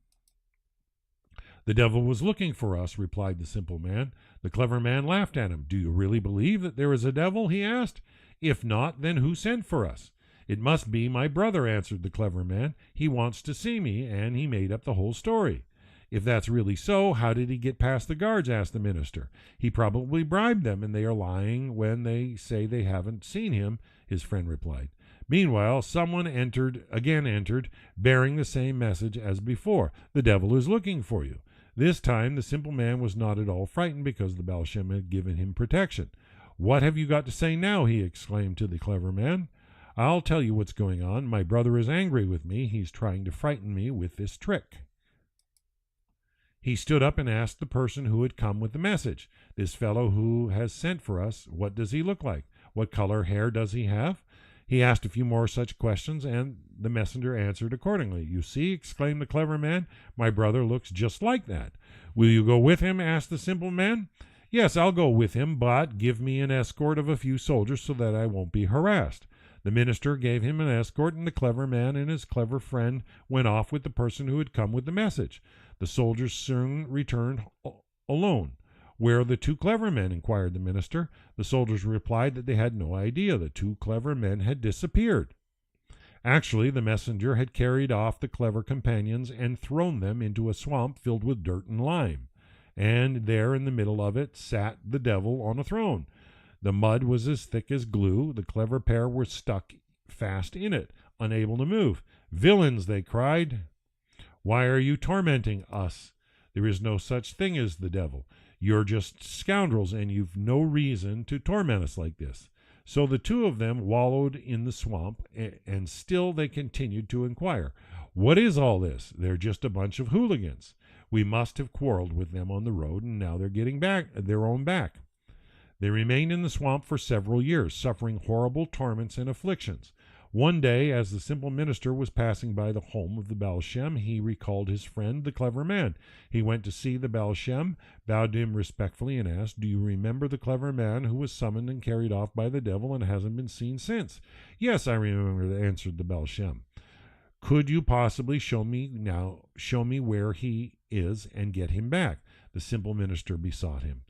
"The devil was looking for us," replied the simple man. The clever man laughed at him. "Do you really believe that there is a devil?" he asked. "If not, then who sent for us?" "It must be my brother," answered the clever man. "He wants to see me, and he made up the whole story." "If that's really so, how did he get past the guards?" asked the minister. "He probably bribed them, and they are lying when they say they haven't seen him," his friend replied. Meanwhile, someone entered, bearing the same message as before. "The devil is looking for you." This time the simple man was not at all frightened because the Baal Shem had given him protection. "What have you got to say now?" he exclaimed to the clever man. "I'll tell you what's going on. My brother is angry with me. He's trying to frighten me with this trick." He stood up and asked the person who had come with the message, "This fellow who has sent for us, what does he look like? What color hair does he have?" He asked a few more such questions, and the messenger answered accordingly. "You see," exclaimed the clever man, "my brother looks just like that." "Will you go with him?" asked the simple man. "Yes, I'll go with him, but give me an escort of a few soldiers so that I won't be harassed." The minister gave him an escort, and the clever man and his clever friend went off with the person who had come with the message. The soldiers soon returned alone. "Where are the two clever men?" inquired the minister. The soldiers replied that they had no idea. The two clever men had disappeared. Actually, the messenger had carried off the clever companions and thrown them into a swamp filled with dirt and lime. And there in the middle of it sat the devil on a throne. The mud was as thick as glue. The clever pair were stuck fast in it, unable to move. "Villains," they cried, "why are you tormenting us? There is no such thing as the devil. You're just scoundrels, and you've no reason to torment us like this." So the two of them wallowed in the swamp, and still they continued to inquire, "What is all this? They're just a bunch of hooligans. We must have quarreled with them on the road, and now they're getting back their own back." They remained in the swamp for several years, suffering horrible torments and afflictions. One day, as the simple minister was passing by the home of the Baal Shem, he recalled his friend, the clever man. He went to see the Baal Shem, bowed to him respectfully, and asked, "Do you remember the clever man who was summoned and carried off by the devil and hasn't been seen since?" "Yes, I remember," answered the Baal Shem. "Could you possibly show me where he is and get him back?" the simple minister besought him.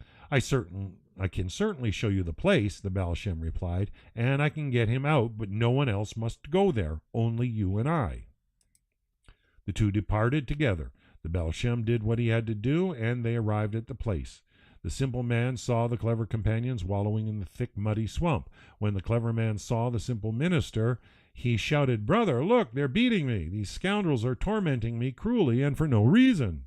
I can certainly show you the place," the Baal Shem replied, "and I can get him out, but no one else must go there, only you and I." The two departed together. The Baal Shem did what he had to do, and they arrived at the place. The simple man saw the clever companions wallowing in the thick, muddy swamp. When the clever man saw the simple minister, he shouted, "Brother, look, they're beating me. These scoundrels are tormenting me cruelly and for no reason."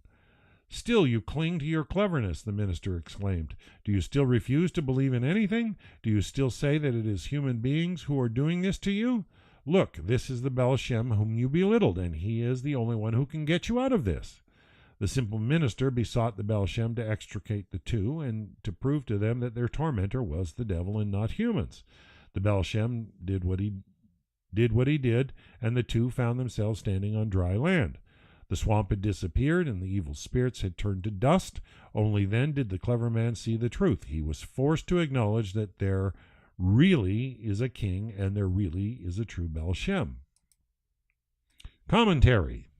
"Still you cling to your cleverness," the minister exclaimed. "Do you still refuse to believe in anything? Do you still say that it is human beings who are doing this to you? Look, this is the Baal Shem whom you belittled, and he is the only one who can get you out of this." The simple minister besought the Baal Shem to extricate the two and to prove to them that their tormentor was the devil and not humans. The Baal Shem did what he did, and the two found themselves standing on dry land. The swamp had disappeared, and the evil spirits had turned to dust. Only then did the clever man see the truth. He was forced to acknowledge that there really is a king, and there really is a true Baal Shem. Commentary.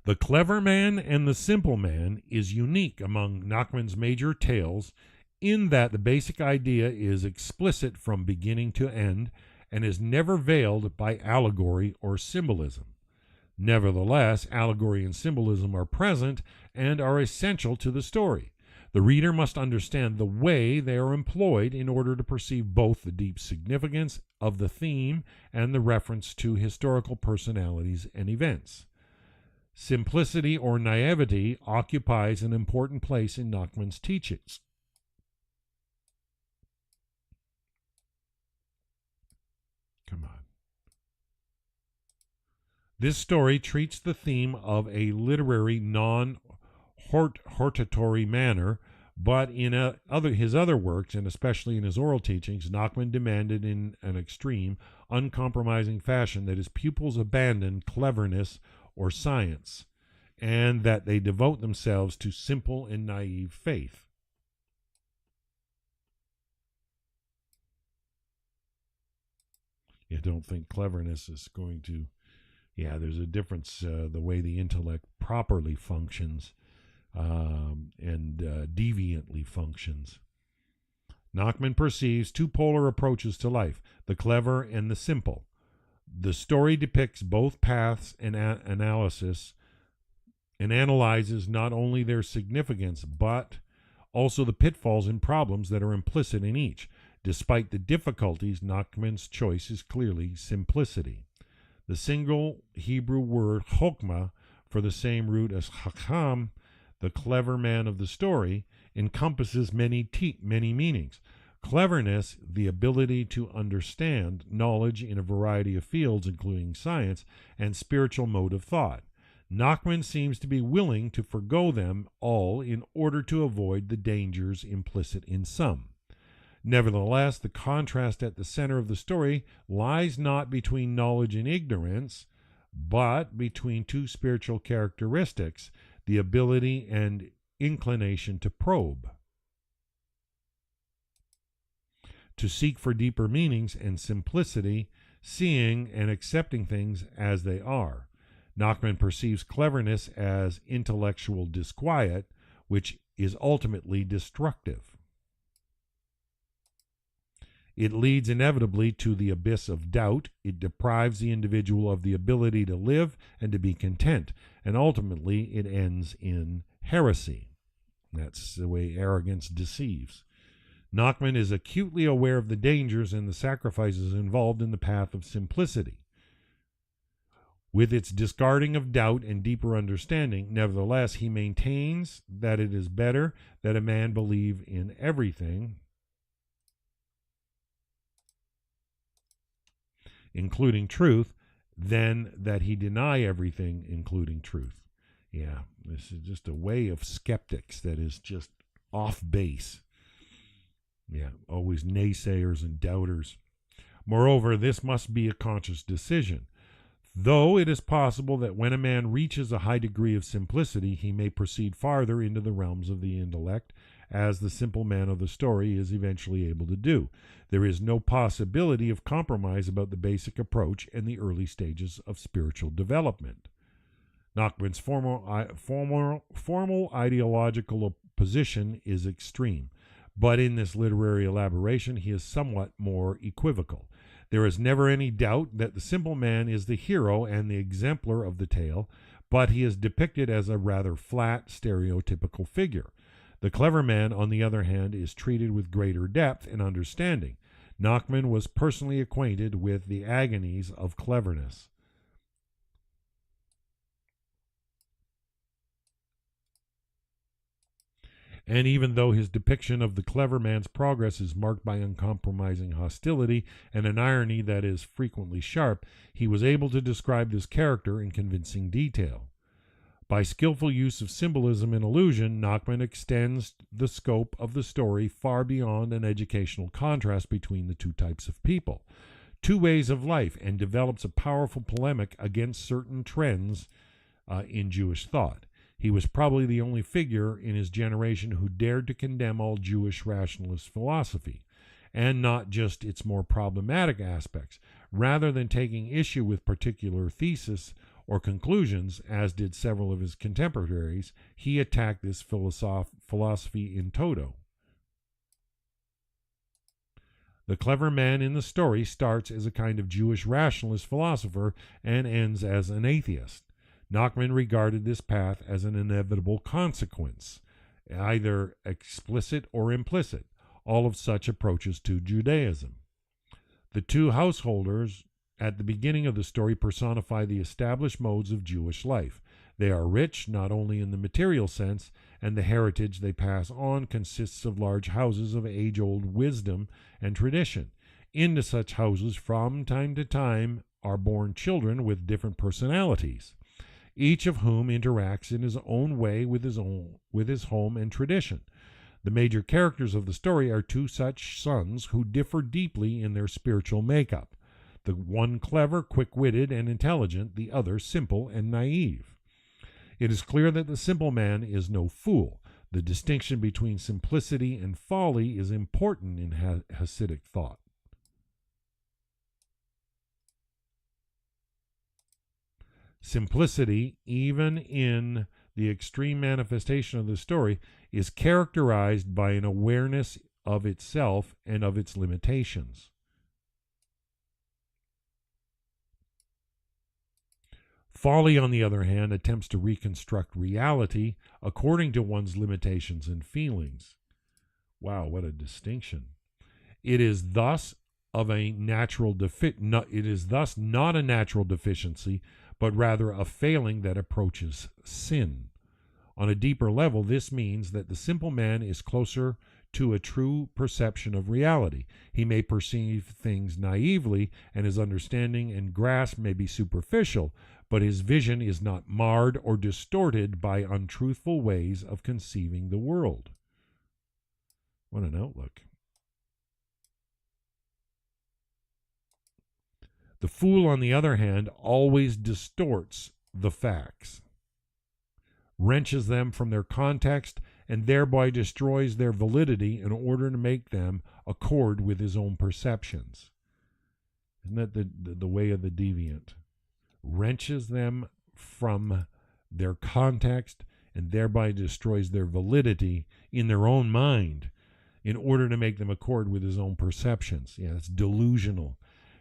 The Clever Man and the Simple Man is unique among Nachman's major tales in that the basic idea is explicit from beginning to end and is never veiled by allegory or symbolism. Nevertheless, allegory and symbolism are present and are essential to the story. The reader must understand the way they are employed in order to perceive both the deep significance of the theme and the reference to historical personalities and events. Simplicity or naivety occupies an important place in Nachman's teachings. Come on. This story treats the theme of a literary, non-hortatory manner, but in his other works, and especially in his oral teachings, Nachman demanded in an extreme, uncompromising fashion that his pupils abandon cleverness or science, and that they devote themselves to simple and naive faith. You don't think cleverness is going to... Yeah, there's a difference the way the intellect properly functions and deviantly functions. Nachman perceives two polar approaches to life, the clever and the simple. The story depicts both paths and analysis and analyzes not only their significance but also the pitfalls and problems that are implicit in each. Despite the difficulties, Nachman's choice is clearly simplicity. The single Hebrew word chokmah, for the same root as chacham, the clever man of the story, encompasses many meanings. Cleverness, the ability to understand knowledge in a variety of fields, including science, and spiritual mode of thought. Nachman seems to be willing to forgo them all in order to avoid the dangers implicit in some. Nevertheless, the contrast at the center of the story lies not between knowledge and ignorance, but between two spiritual characteristics, the ability and inclination to probe, to seek for deeper meanings, and simplicity, seeing and accepting things as they are. Nachman perceives cleverness as intellectual disquiet, which is ultimately destructive. It leads inevitably to the abyss of doubt. It deprives the individual of the ability to live and to be content, and ultimately it ends in heresy. That's the way arrogance deceives. Nachman is acutely aware of the dangers and the sacrifices involved in the path of simplicity. With its discarding of doubt and deeper understanding, nevertheless, he maintains that it is better that a man believe in everything, including truth, than that he deny everything, including truth. Yeah, this is just a way of skeptics that is just off base. Yeah, always naysayers and doubters. Moreover, this must be a conscious decision. Though it is possible that when a man reaches a high degree of simplicity, he may proceed farther into the realms of the intellect, as the simple man of the story is eventually able to do. There is no possibility of compromise about the basic approach and the early stages of spiritual development. Nachman's formal ideological position is extreme, but in this literary elaboration he is somewhat more equivocal. There is never any doubt that the simple man is the hero and the exemplar of the tale, but he is depicted as a rather flat, stereotypical figure. The clever man, on the other hand, is treated with greater depth and understanding. Nachman was personally acquainted with the agonies of cleverness. And even though his depiction of the clever man's progress is marked by uncompromising hostility and an irony that is frequently sharp, he was able to describe this character in convincing detail. By skillful use of symbolism and illusion, Nachman extends the scope of the story far beyond an educational contrast between the two types of people, two ways of life, and develops a powerful polemic against certain trends in Jewish thought. He was probably the only figure in his generation who dared to condemn all Jewish rationalist philosophy, and not just its more problematic aspects. Rather than taking issue with particular theses or conclusions, as did several of his contemporaries, he attacked this philosophy in toto. The clever man in the story starts as a kind of Jewish rationalist philosopher and ends as an atheist. Nachman regarded this path as an inevitable consequence, either explicit or implicit, all of such approaches to Judaism. The two householders at the beginning of the story personify the established modes of Jewish life. They are rich, not only in the material sense, and the heritage they pass on consists of large houses of age-old wisdom and tradition. Into such houses, from time to time, are born children with different personalities, each of whom interacts in his own way with his home and tradition. The major characters of the story are two such sons who differ deeply in their spiritual makeup. The one clever, quick-witted, and intelligent, the other simple and naive. It is clear that the simple man is no fool. The distinction between simplicity and folly is important in Hasidic thought. Simplicity, even in the extreme manifestation of the story, is characterized by an awareness of itself and of its limitations. Folly, on the other hand, attempts to reconstruct reality according to one's limitations and feelings. Wow, what a distinction. It is thus not a natural deficiency, but rather a failing that approaches sin. On a deeper level, this means that the simple man is closer to a true perception of reality. He may perceive things naively, and his understanding and grasp may be superficial, but his vision is not marred or distorted by untruthful ways of conceiving the world. What an outlook. The fool, on the other hand, always distorts the facts, wrenches them from their context, and thereby destroys their validity in order to make them accord with his own perceptions. Isn't that the way of the deviant? Wrenches them from their context and thereby destroys their validity in their own mind in order to make them accord with his own perceptions. Yeah, it's delusional.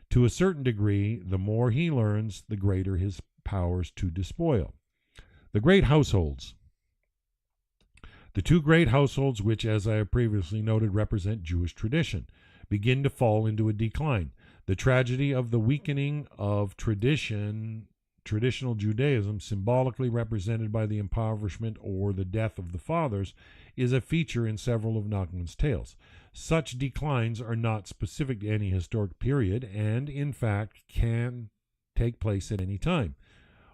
To a certain degree, the more he learns, the greater his powers to despoil. The great households. The two great households, which, as I have previously noted, represent Jewish tradition, begin to fall into a decline. The tragedy of the weakening of traditional Judaism, symbolically represented by the impoverishment or the death of the fathers, is a feature in several of Nachman's tales. Such declines are not specific to any historic period and, in fact, can take place at any time.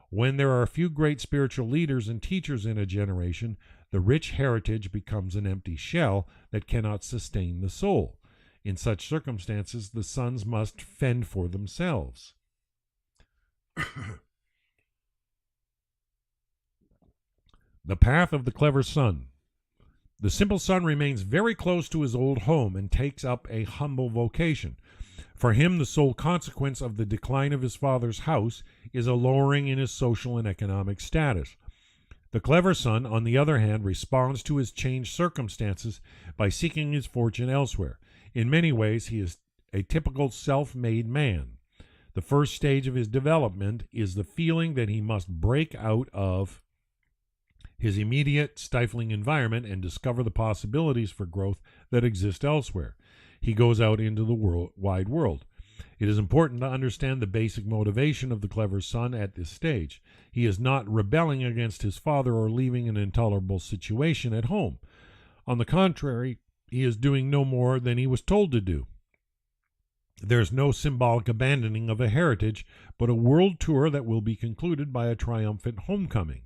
When there are a few great spiritual leaders and teachers in a generation, the rich heritage becomes an empty shell that cannot sustain the soul. In such circumstances, the sons must fend for themselves. The path of the clever son. The simple son remains very close to his old home and takes up a humble vocation. For him, the sole consequence of the decline of his father's house is a lowering in his social and economic status. The clever son, on the other hand, responds to his changed circumstances by seeking his fortune elsewhere. In many ways, he is a typical self-made man. The first stage of his development is the feeling that he must break out of his immediate stifling environment and discover the possibilities for growth that exist elsewhere. He goes out into the wide world. It is important to understand the basic motivation of the clever son at this stage. He is not rebelling against his father or leaving an intolerable situation at home. On the contrary, he is doing no more than he was told to do. There is no symbolic abandoning of a heritage, but a world tour that will be concluded by a triumphant homecoming.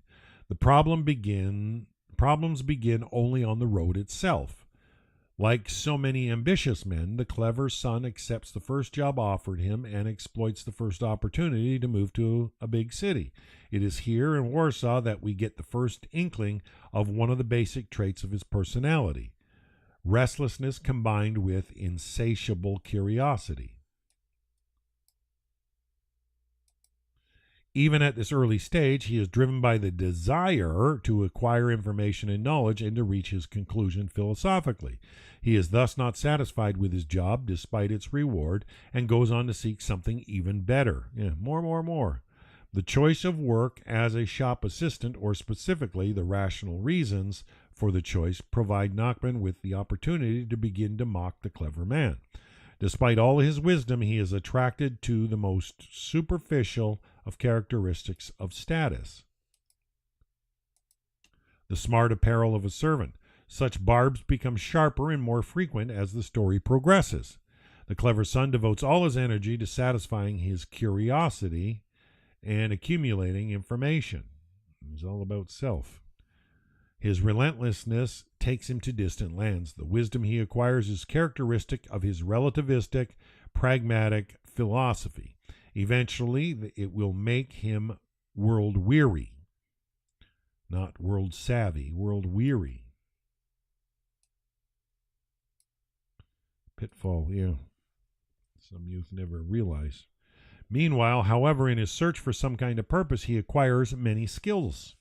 The problems begin only on the road itself. Like so many ambitious men, the clever son accepts the first job offered him and exploits the first opportunity to move to a big city. It is here in Warsaw that we get the first inkling of one of the basic traits of his personality: restlessness combined with insatiable curiosity. Even at this early stage, he is driven by the desire to acquire information and knowledge and to reach his conclusion philosophically. He is thus not satisfied with his job despite its reward and goes on to seek something even better. More. The choice of work as a shop assistant, or specifically the rational reasons for the choice, provide Nachman with the opportunity to begin to mock the clever man. Despite all his wisdom, he is attracted to the most superficial of characteristics of status. The smart apparel of a servant. Such barbs become sharper and more frequent as the story progresses. The clever son devotes all his energy to satisfying his curiosity and accumulating information. He's all about self. His relentlessness takes him to distant lands. The wisdom he acquires is characteristic of his relativistic, pragmatic philosophy. Eventually, it will make him world-weary. Not world-savvy, world-weary. Pitfall, yeah. Some youth never realize. Meanwhile, however, in his search for some kind of purpose, he acquires many skills.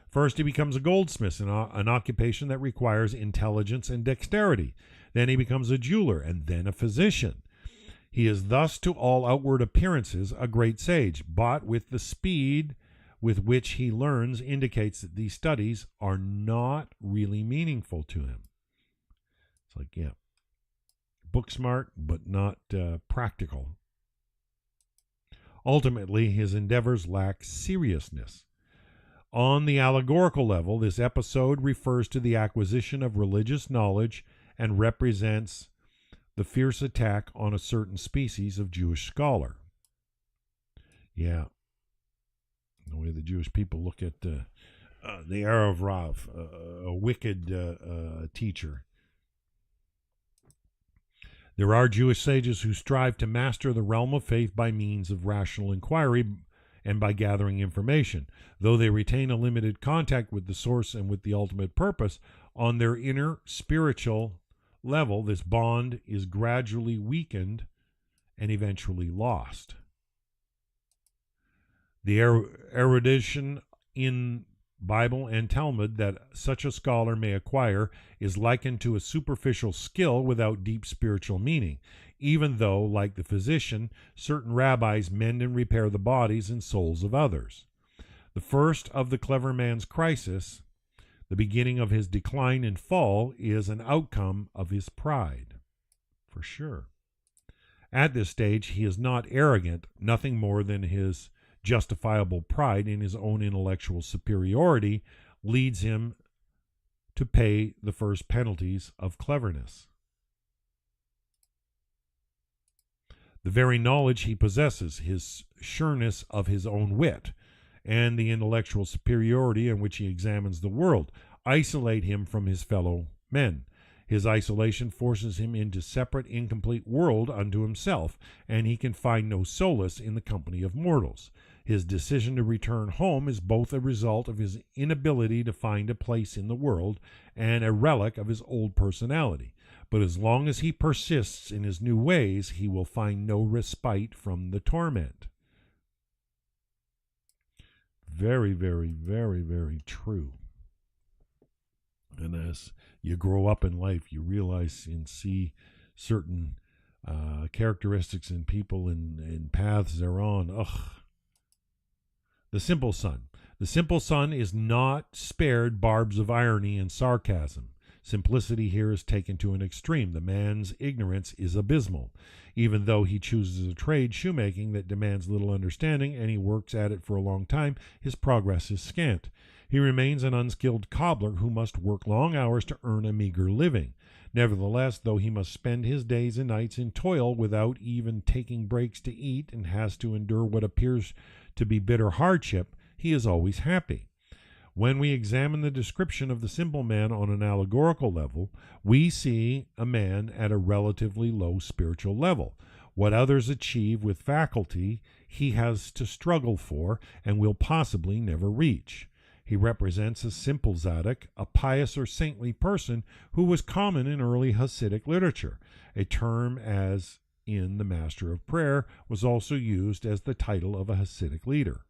First, he becomes a goldsmith, an occupation that requires intelligence and dexterity. Then he becomes a jeweler, and then a physician. He is thus, to all outward appearances, a great sage, but with the speed with which he learns indicates that these studies are not really meaningful to him. It's like, yeah, book smart, but not practical. Ultimately, his endeavors lack seriousness. On the allegorical level, this episode refers to the acquisition of religious knowledge and represents the fierce attack on a certain species of Jewish scholar. Yeah, the way the Jewish people look at the Erev Rav, a wicked teacher. There are Jewish sages who strive to master the realm of faith by means of rational inquiry and by gathering information. Though they retain a limited contact with the source and with the ultimate purpose, on their inner spiritual level, this bond is gradually weakened and eventually lost. The erudition in Bible and Talmud that such a scholar may acquire is likened to a superficial skill without deep spiritual meaning, even though, like the physician, certain rabbis mend and repair the bodies and souls of others. The first of the clever man's crisis, The beginning of his decline and fall is an outcome of his pride, for sure. At this stage, he is not arrogant, nothing more than his justifiable pride in his own intellectual superiority leads him to pay the first penalties of cleverness. The very knowledge he possesses, his sureness of his own wit, and the intellectual superiority in which he examines the world isolate him from his fellow men. His isolation forces him into separate, incomplete world unto himself, and he can find no solace in the company of mortals. His decision to return home is both a result of his inability to find a place in the world and a relic of his old personality. But as long as he persists in his new ways, he will find no respite from the torment. Very, very, very, very true. And as you grow up in life, you realize and see certain characteristics in people and paths they're on. The simple son. The simple son is not spared barbs of irony and sarcasm. Simplicity here is taken to an extreme. The man's ignorance is abysmal. Even though he chooses a trade, shoemaking, that demands little understanding, and he works at it for a long time, his progress is scant. He remains an unskilled cobbler who must work long hours to earn a meager living. Nevertheless, though he must spend his days and nights in toil without even taking breaks to eat and has to endure what appears to be bitter hardship, he is always happy. When we examine the description of the simple man on an allegorical level, we see a man at a relatively low spiritual level. What others achieve with faculty, he has to struggle for and will possibly never reach. He represents a simple tzaddik, a pious or saintly person who was common in early Hasidic literature. A term as in the Master of Prayer was also used as the title of a Hasidic leader.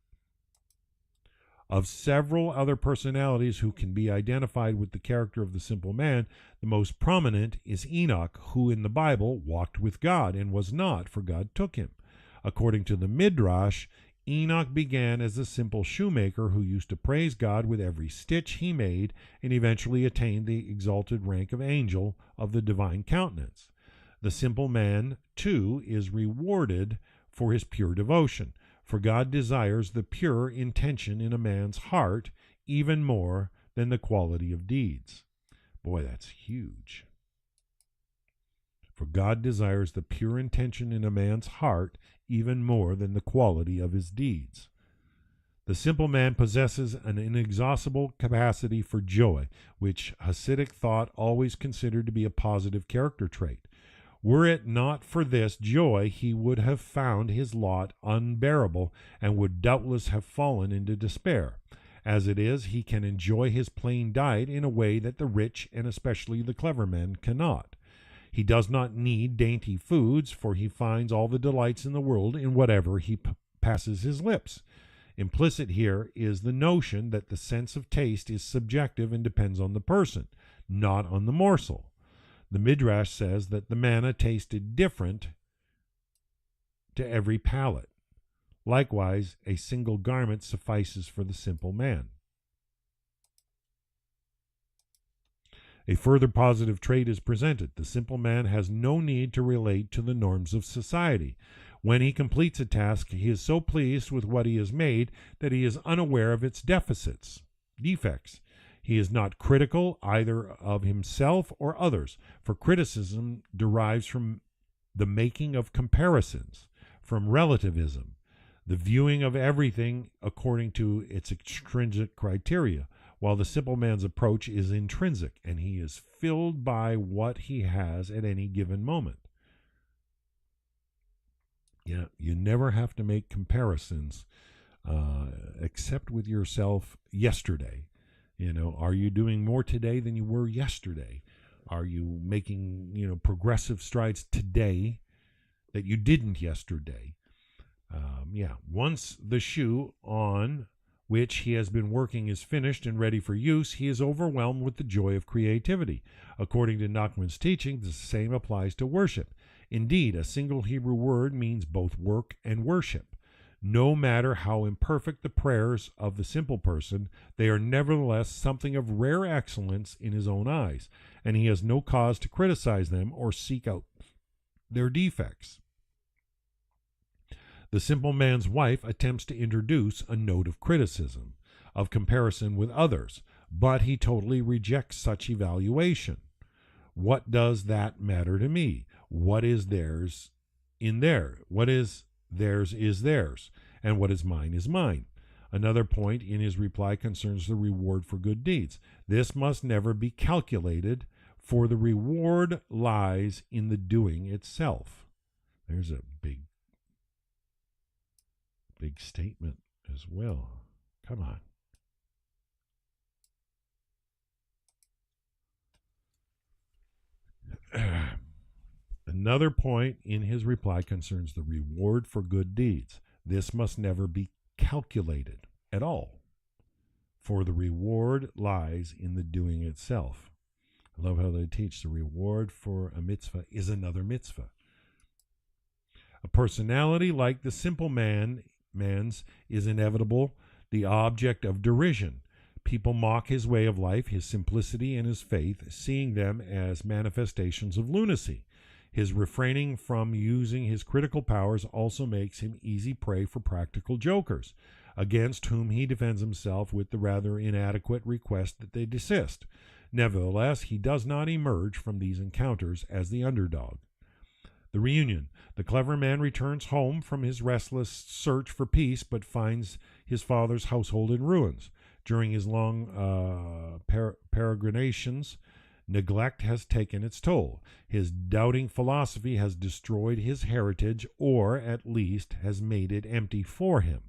Of several other personalities who can be identified with the character of the simple man, the most prominent is Enoch, who in the Bible walked with God and was not, for God took him. According to the Midrash, Enoch began as a simple shoemaker who used to praise God with every stitch he made and eventually attained the exalted rank of angel of the divine countenance. The simple man, too, is rewarded for his pure devotion. For God desires the pure intention in a man's heart even more than the quality of deeds. Boy, that's huge. For God desires the pure intention in a man's heart even more than the quality of his deeds. The simple man possesses an inexhaustible capacity for joy, which Hasidic thought always considered to be a positive character trait. Were it not for this joy, he would have found his lot unbearable and would doubtless have fallen into despair. As it is, he can enjoy his plain diet in a way that the rich and especially the clever men cannot. He does not need dainty foods, for he finds all the delights in the world in whatever he passes his lips. Implicit here is the notion that the sense of taste is subjective and depends on the person, not on the morsel. The Midrash says that the manna tasted different to every palate. Likewise, a single garment suffices for the simple man. A further positive trait is presented. The simple man has no need to relate to the norms of society. When he completes a task, he is so pleased with what he has made that he is unaware of its defects. He is not critical either of himself or others, for criticism derives from the making of comparisons, from relativism, the viewing of everything according to its extrinsic criteria, while the simple man's approach is intrinsic, and he is filled by what he has at any given moment. Yeah, you never have to make comparisons except with yourself yesterday. You know, are you doing more today than you were yesterday? Are you making, progressive strides today that you didn't yesterday? Once the shoe on which he has been working is finished and ready for use, he is overwhelmed with the joy of creativity. According to Nachman's teaching, the same applies to worship. Indeed, a single Hebrew word means both work and worship. No matter how imperfect the prayers of the simple person, they are nevertheless something of rare excellence in his own eyes, and he has no cause to criticize them or seek out their defects. The simple man's wife attempts to introduce a note of criticism, of comparison with others, but he totally rejects such evaluation. What does that matter to me? What is theirs in there? What is theirs, and what is mine. Another point in his reply concerns the reward for good deeds. This must never be calculated, for the reward lies in the doing itself. There's a big statement as well. Come on. Another point in his reply concerns the reward for good deeds. This must never be calculated at all, for the reward lies in the doing itself. I love how they teach the reward for a mitzvah is another mitzvah. A personality like the simple man's is inevitable, the object of derision. People mock his way of life, his simplicity, and his faith, seeing them as manifestations of lunacy. His refraining from using his critical powers also makes him easy prey for practical jokers, against whom he defends himself with the rather inadequate request that they desist. Nevertheless, he does not emerge from these encounters as the underdog. The reunion. The clever man returns home from his restless search for peace, but finds his father's household in ruins. During his long peregrinations, neglect has taken its toll. His doubting philosophy has destroyed his heritage, or at least has made it empty for him.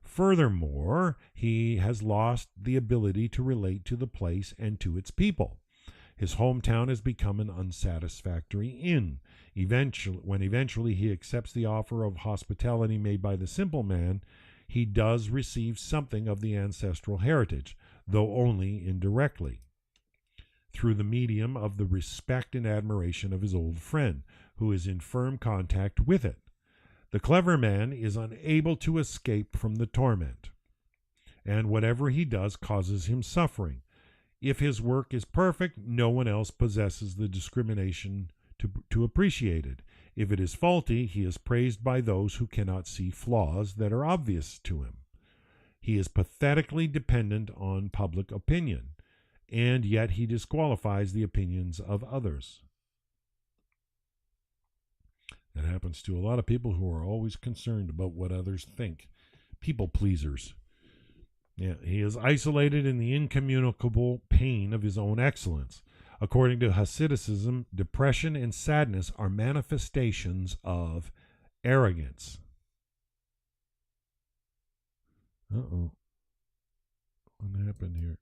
Furthermore, he has lost the ability to relate to the place and to its people. His hometown has become an unsatisfactory inn. When eventually he accepts the offer of hospitality made by the simple man, he does receive something of the ancestral heritage, though only indirectly, through the medium of the respect and admiration of his old friend, who is in firm contact with it. The clever man is unable to escape from the torment, and whatever he does causes him suffering. If his work is perfect, no one else possesses the discrimination to appreciate it. If it is faulty, he is praised by those who cannot see flaws that are obvious to him. He is pathetically dependent on public opinion, and yet he disqualifies the opinions of others. That happens to a lot of people who are always concerned about what others think. People pleasers. Yeah, he is isolated in the incommunicable pain of his own excellence. According to Hasidism, depression and sadness are manifestations of arrogance. Uh-oh. What happened here?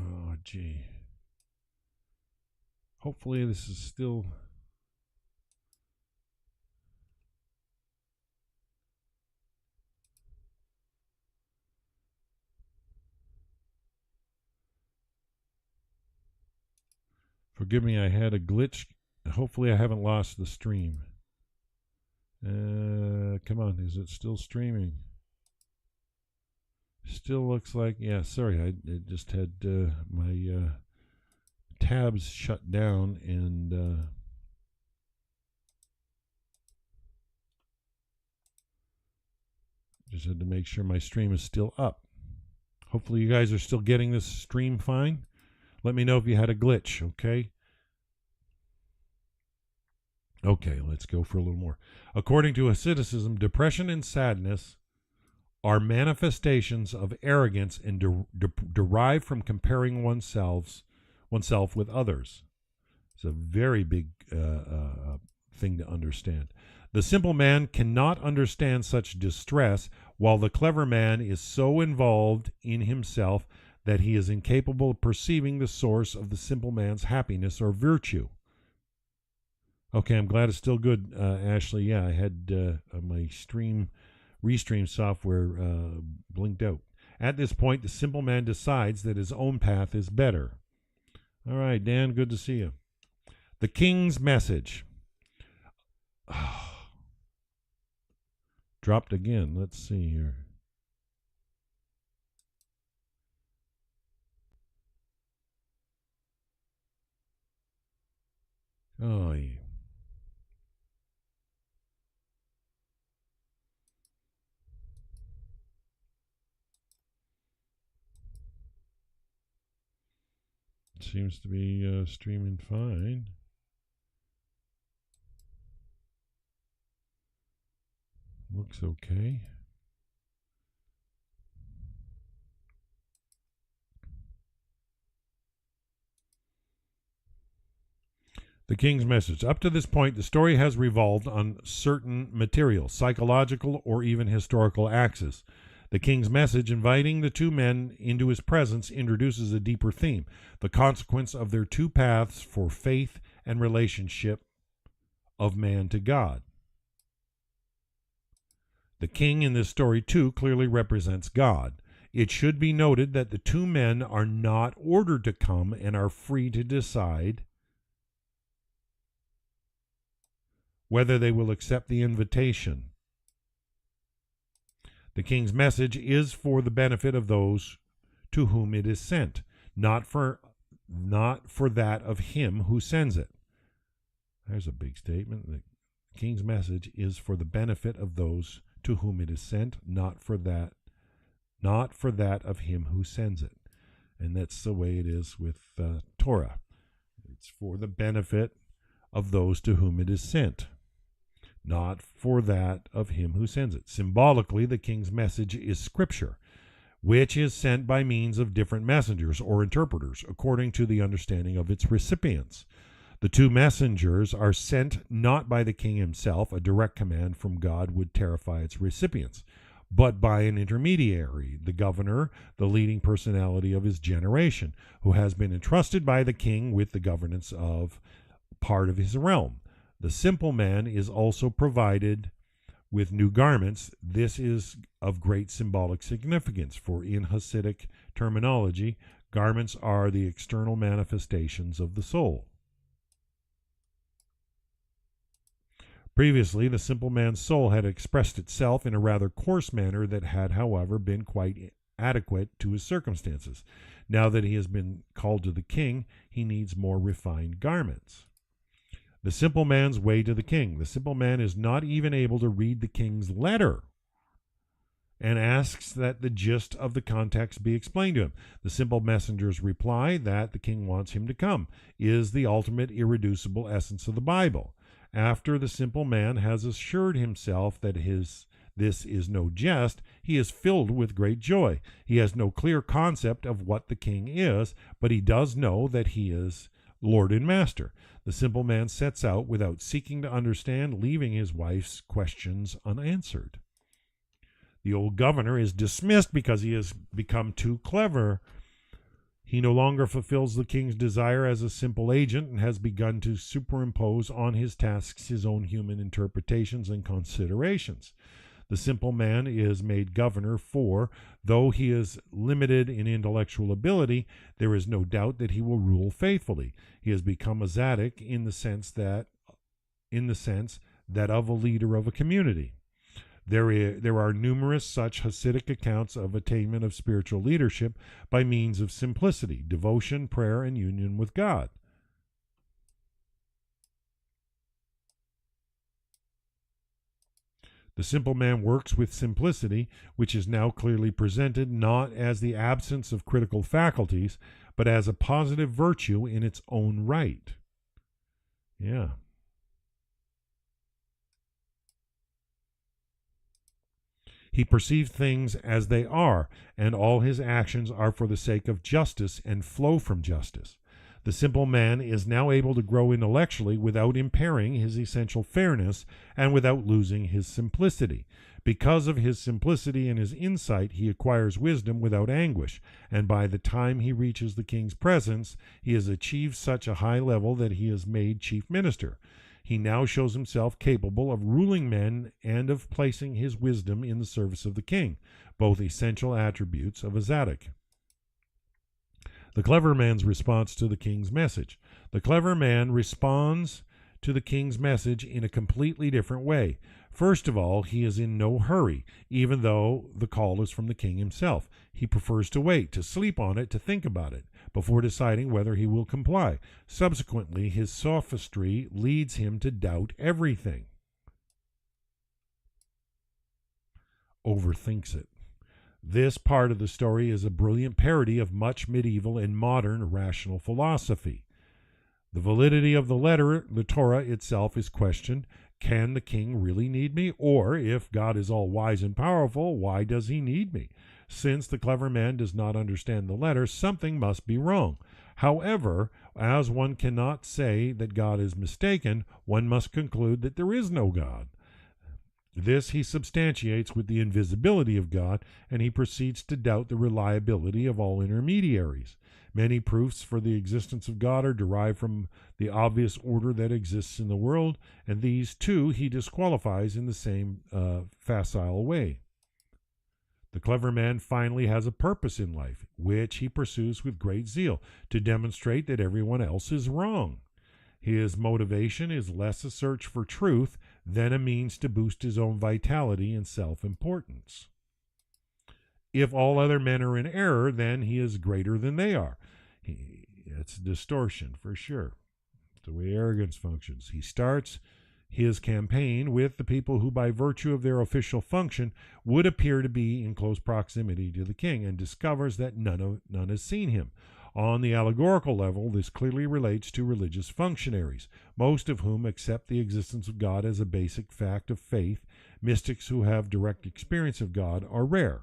Oh, gee. Hopefully this is still... Forgive me, I had a glitch. Hopefully I haven't lost the stream. Come on, is it still streaming? Still looks like, yeah, sorry, I just had my tabs shut down, and just had to make sure my stream is still up. Hopefully you guys are still getting this stream fine. Let me know if you had a glitch, okay? Okay, let's go for a little more. According to Hasidism, depression and sadness are manifestations of arrogance and derived from comparing oneself with others. It's a very big thing to understand. The simple man cannot understand such distress, while the clever man is so involved in himself that he is incapable of perceiving the source of the simple man's happiness or virtue. Okay, I'm glad it's still good, Ashley. Yeah, I had my restream software blinked out. At this point, the simple man decides that his own path is better. All right, Dan, good to see you. The king's message. Dropped again. Let's see here. Oh, yeah. Seems to be streaming fine. Looks okay. The king's message. Up to this point, the story has revolved on certain material, psychological, or even historical axes. The king's message, inviting the two men into his presence, introduces a deeper theme, the consequence of their two paths for faith and relationship of man to God. The king in this story, too, clearly represents God. It should be noted that the two men are not ordered to come and are free to decide whether they will accept the invitation. The king's message is for the benefit of those to whom it is sent, not for that of him who sends it. There's a big statement. The king's message is for the benefit of those to whom it is sent, not for that of him who sends it. And that's the way it is with Torah. It's for the benefit of those to whom it is sent, not for that of him who sends it. Symbolically, the king's message is Scripture, which is sent by means of different messengers or interpreters, according to the understanding of its recipients. The two messengers are sent not by the king himself, a direct command from God would terrify its recipients, but by an intermediary, the governor, the leading personality of his generation, who has been entrusted by the king with the governance of part of his realm. The simple man is also provided with new garments. This is of great symbolic significance, for in Hasidic terminology, garments are the external manifestations of the soul. Previously, the simple man's soul had expressed itself in a rather coarse manner that had, however, been quite adequate to his circumstances. Now that he has been called to the king, he needs more refined garments. The simple man's way to the king. The simple man is not even able to read the king's letter and asks that the gist of the context be explained to him. The simple messenger's reply that the king wants him to come is the ultimate irreducible essence of the Bible. After the simple man has assured himself that this is no jest, he is filled with great joy. He has no clear concept of what the king is, but he does know that he is Lord and Master. The simple man sets out without seeking to understand, leaving his wife's questions unanswered. The old governor is dismissed because he has become too clever. He no longer fulfills the king's desire as a simple agent and has begun to superimpose on his tasks his own human interpretations and considerations. The simple man is made governor, for, though he is limited in intellectual ability, there is no doubt that he will rule faithfully. He has become a tzaddik in the sense that of a leader of a community. There are numerous such Hasidic accounts of attainment of spiritual leadership by means of simplicity, devotion, prayer, and union with God. The simple man works with simplicity, which is now clearly presented not as the absence of critical faculties, but as a positive virtue in its own right. Yeah. He perceives things as they are, and all his actions are for the sake of justice and flow from justice. The simple man is now able to grow intellectually without impairing his essential fairness and without losing his simplicity. Because of his simplicity and his insight, he acquires wisdom without anguish, and by the time he reaches the king's presence, he has achieved such a high level that he is made chief minister. He now shows himself capable of ruling men and of placing his wisdom in the service of the king, both essential attributes of a tzaddik. The clever man's response to the king's message. The clever man responds to the king's message in a completely different way. First of all, he is in no hurry, even though the call is from the king himself. He prefers to wait, to sleep on it, to think about it, before deciding whether he will comply. Subsequently, his sophistry leads him to doubt everything. Overthinks it. This part of the story is a brilliant parody of much medieval and modern rational philosophy. The validity of the letter, the Torah itself, is questioned. Can the king really need me? Or, if God is all wise and powerful, why does he need me? Since the clever man does not understand the letter, something must be wrong. However, as one cannot say that God is mistaken, one must conclude that there is no God. This he substantiates with the invisibility of God, and he proceeds to doubt the reliability of all intermediaries. Many proofs for the existence of God are derived from the obvious order that exists in the world, and these, too, he disqualifies in the same facile way. The clever man finally has a purpose in life, which he pursues with great zeal, to demonstrate that everyone else is wrong. His motivation is less a search for truth than a means to boost his own vitality and self-importance. If all other men are in error, then he is greater than they are. It's distortion, for sure. It's the way arrogance functions. He starts his campaign with the people who, by virtue of their official function, would appear to be in close proximity to the king, and discovers that none has seen him. On the allegorical level, this clearly relates to religious functionaries, most of whom accept the existence of God as a basic fact of faith. Mystics who have direct experience of God are rare.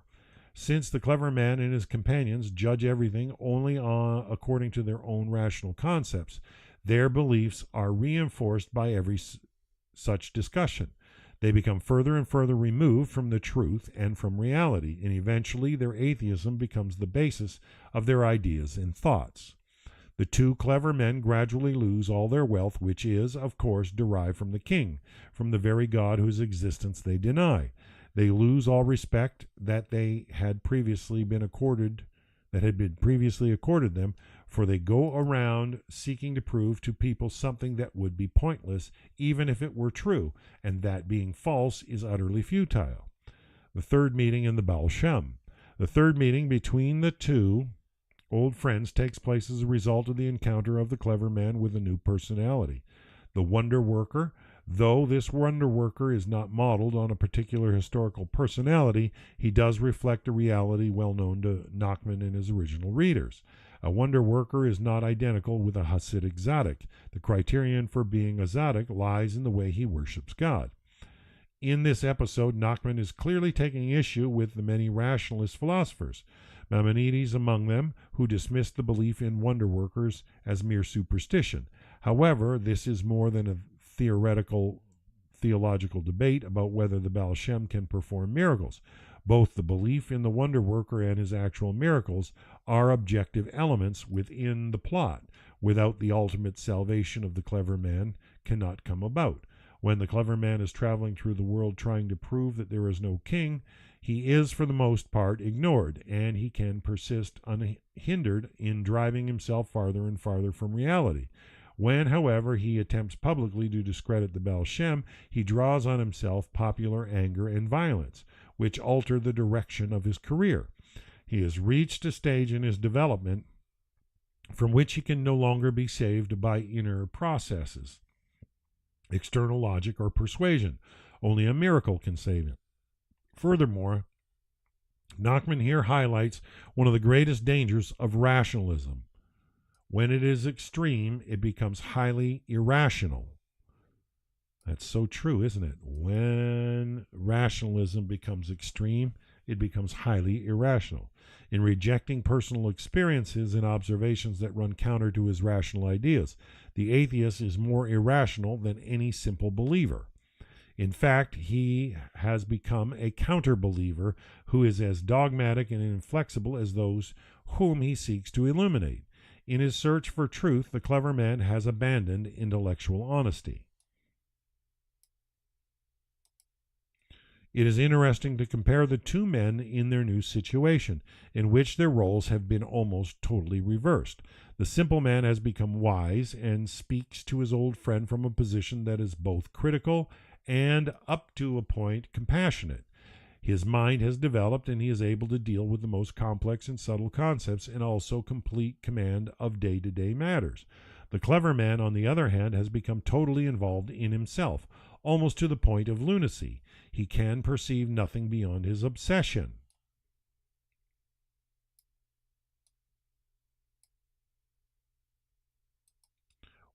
Since the clever man and his companions judge everything only according to their own rational concepts, their beliefs are reinforced by every such discussion. They become further and further removed from the truth and from reality, and eventually their atheism becomes the basis of their ideas and thoughts. The two clever men gradually lose all their wealth, which is, of course, derived from the king, from the very God whose existence they deny. They lose all respect that had been previously accorded them, for they go around seeking to prove to people something that would be pointless, even if it were true, and that being false is utterly futile. The third meeting in the Baal Shem. The third meeting between the two old friends takes place as a result of the encounter of the clever man with a new personality. The wonder worker, though this wonder worker is not modeled on a particular historical personality, he does reflect a reality well known to Nachman and his original readers. A wonder worker is not identical with a Hasidic tzaddik. The criterion for being a tzaddik lies in the way he worships God. In this episode, Nachman is clearly taking issue with the many rationalist philosophers, Maimonides among them, who dismissed the belief in wonder workers as mere superstition. However, this is more than a theological debate about whether the Baal Shem can perform miracles. Both the belief in the wonder worker and his actual miracles are objective elements within the plot. Without the ultimate salvation of the clever man cannot come about. When the clever man is traveling through the world trying to prove that there is no king, he is for the most part ignored, and he can persist unhindered in driving himself farther and farther from reality. When, however, he attempts publicly to discredit the Baal Shem, he draws on himself popular anger and violence, which alter the direction of his career. He has reached a stage in his development from which he can no longer be saved by inner processes, external logic, or persuasion. Only a miracle can save him. Furthermore, Nachman here highlights one of the greatest dangers of rationalism. When it is extreme, it becomes highly irrational. That's so true, isn't it? When rationalism becomes extreme, it becomes highly irrational. In rejecting personal experiences and observations that run counter to his rational ideas, the atheist is more irrational than any simple believer. In fact, he has become a counter-believer who is as dogmatic and inflexible as those whom he seeks to illuminate. In his search for truth, the clever man has abandoned intellectual honesty. It is interesting to compare the two men in their new situation, in which their roles have been almost totally reversed. The simple man has become wise and speaks to his old friend from a position that is both critical and, up to a point, compassionate. His mind has developed and he is able to deal with the most complex and subtle concepts and also complete command of day-to-day matters. The clever man, on the other hand, has become totally involved in himself, almost to the point of lunacy. He can perceive nothing beyond his obsession.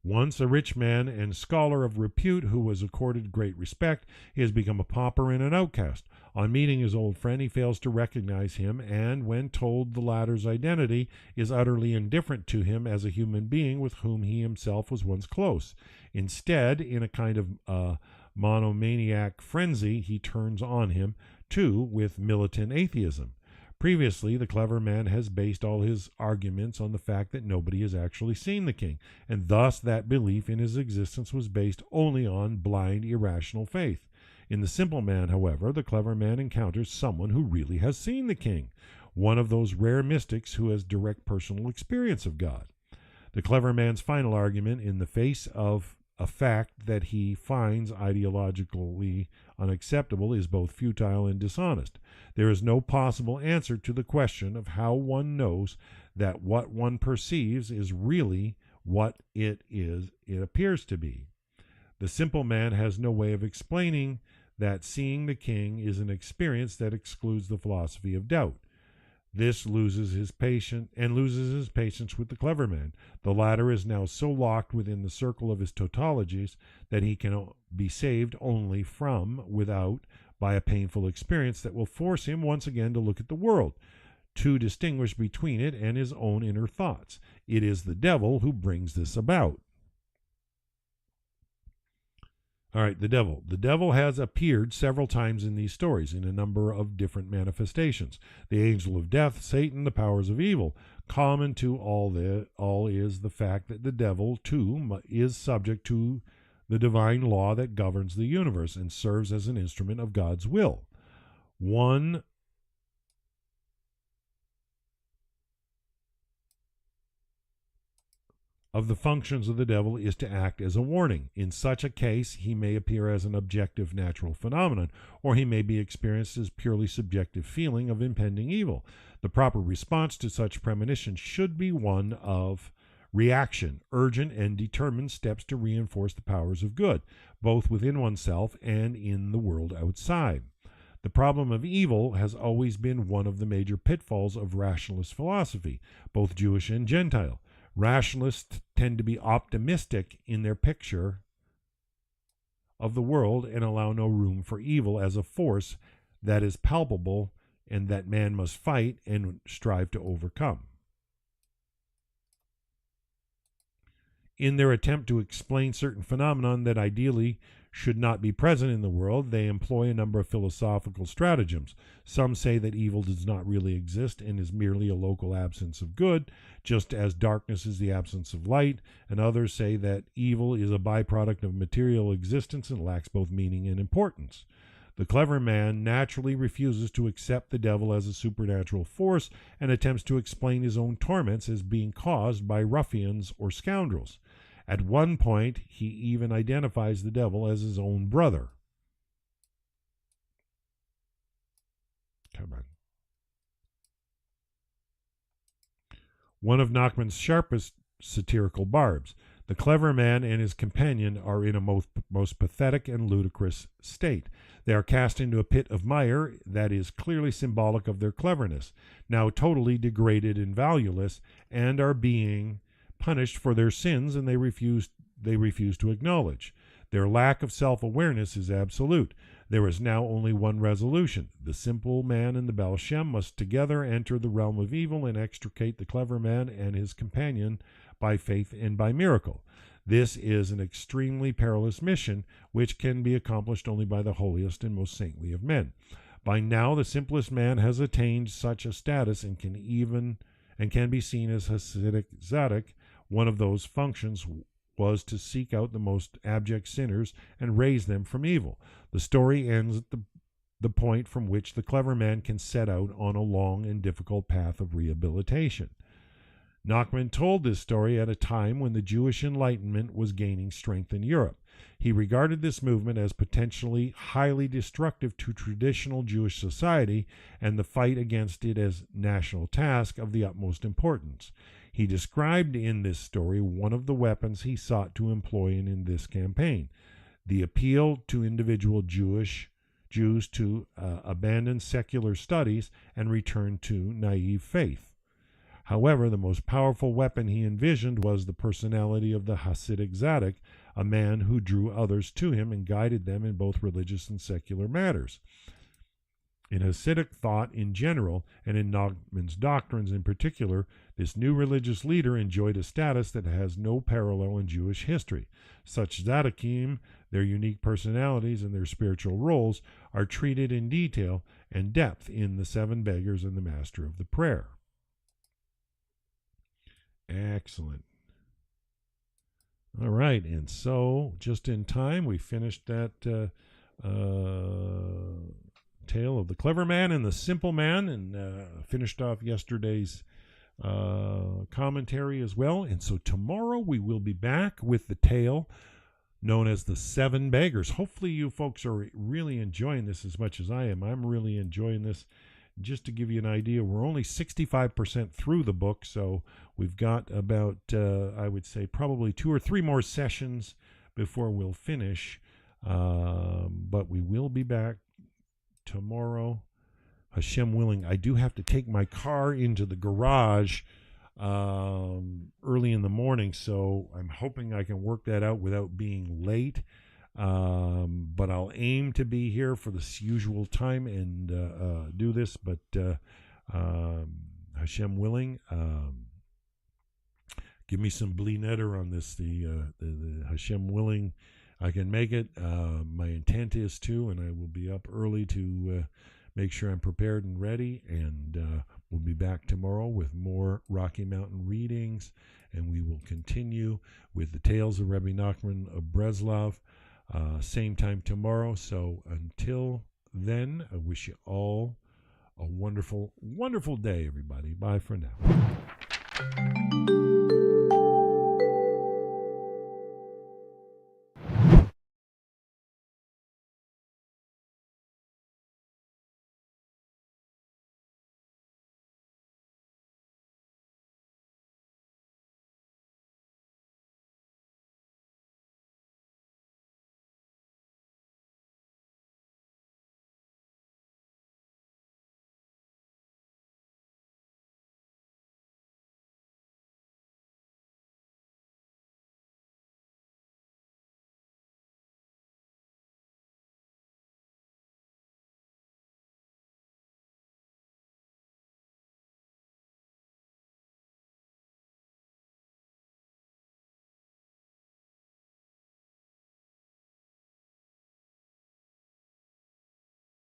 Once a rich man and scholar of repute who was accorded great respect, he has become a pauper and an outcast. On meeting his old friend, he fails to recognize him, and when told the latter's identity, is utterly indifferent to him as a human being with whom he himself was once close. Instead, in a kind of monomaniac frenzy, he turns on him, too, with militant atheism. Previously, the clever man has based all his arguments on the fact that nobody has actually seen the king, and thus that belief in his existence was based only on blind, irrational faith. In the simple man, however, the clever man encounters someone who really has seen the king, one of those rare mystics who has direct personal experience of God. The clever man's final argument, in the face of a fact that he finds ideologically unacceptable, is both futile and dishonest. There is no possible answer to the question of how one knows that what one perceives is really what it appears to be. The simple man has no way of explaining that seeing the king is an experience that excludes the philosophy of doubt. This loses his patience with the clever man. The latter is now so locked within the circle of his tautologies that he can be saved only from without by a painful experience that will force him once again to look at the world, to distinguish between it and his own inner thoughts. It is the devil who brings this about. All right, the devil. The devil has appeared several times in these stories in a number of different manifestations. The angel of death, Satan, the powers of evil. Common to all is the fact that the devil, too, is subject to the divine law that governs the universe and serves as an instrument of God's will. One of the functions of the devil is to act as a warning. In such a case, he may appear as an objective natural phenomenon, or he may be experienced as purely subjective feeling of impending evil. The proper response to such premonition should be one of reaction, urgent and determined steps to reinforce the powers of good, both within oneself and in the world outside. The problem of evil has always been one of the major pitfalls of rationalist philosophy, both Jewish and Gentile. Rationalists tend to be optimistic in their picture of the world and allow no room for evil as a force that is palpable and that man must fight and strive to overcome. In their attempt to explain certain phenomena that ideally should not be present in the world, they employ a number of philosophical stratagems. Some say that evil does not really exist and is merely a local absence of good, just as darkness is the absence of light, and others say that evil is a byproduct of material existence and lacks both meaning and importance. The clever man naturally refuses to accept the devil as a supernatural force and attempts to explain his own torments as being caused by ruffians or scoundrels. At one point, he even identifies the devil as his own brother. Come on. One of Nachman's sharpest satirical barbs. The clever man and his companion are in a most pathetic and ludicrous state. They are cast into a pit of mire that is clearly symbolic of their cleverness, now totally degraded and valueless, and are being punished for their sins, and they refuse to acknowledge. Their lack of self-awareness is absolute. There is now only one resolution. The simple man and the Baal Shem must together enter the realm of evil and extricate the clever man and his companion by faith and by miracle. This is an extremely perilous mission, which can be accomplished only by the holiest and most saintly of men. By now, the simplest man has attained such a status and can be seen as Hasidic Zadok. One of those functions was to seek out the most abject sinners and raise them from evil. The story ends the point from which the clever man can set out on a long and difficult path of rehabilitation. Nachman told this story at a time when the Jewish Enlightenment was gaining strength in Europe. He regarded this movement as potentially highly destructive to traditional Jewish society and the fight against it as national task of the utmost importance. He described in this story one of the weapons he sought to employ in this campaign, the appeal to individual Jews to abandon secular studies and return to naive faith. However, the most powerful weapon he envisioned was the personality of the Hasidic Tzaddik, a man who drew others to him and guided them in both religious and secular matters. In Hasidic thought in general, and in Nachman's doctrines in particular, this new religious leader enjoyed a status that has no parallel in Jewish history. Such tzaddikim, their unique personalities and their spiritual roles, are treated in detail and depth in The Seven Beggars and the Master of the Prayer. Excellent. All right, and so just in time, we finished that tale of the clever man and the simple man, and finished off yesterday's commentary as well. And so tomorrow we will be back with the tale known as the Seven Beggars. Hopefully you folks are really enjoying this as much as I am. I'm really enjoying this. Just to give you an idea, we're only 65% through the book, so we've got about, I would say, probably 2 or 3 more sessions before we'll finish. But we will be back tomorrow, Hashem willing. I do have to take my car into the garage early in the morning, so I'm hoping I can work that out without being late. But I'll aim to be here for the usual time and do this. But Hashem willing, give me some bli neder on this. The Hashem willing, I can make it. My intent is to, and I will be up early to make sure I'm prepared and ready. And we'll be back tomorrow with more Rocky Mountain readings, and we will continue with the tales of Rabbi Nachman of Breslov. Same time tomorrow. So until then, I wish you all a wonderful, wonderful day, everybody. Bye for now.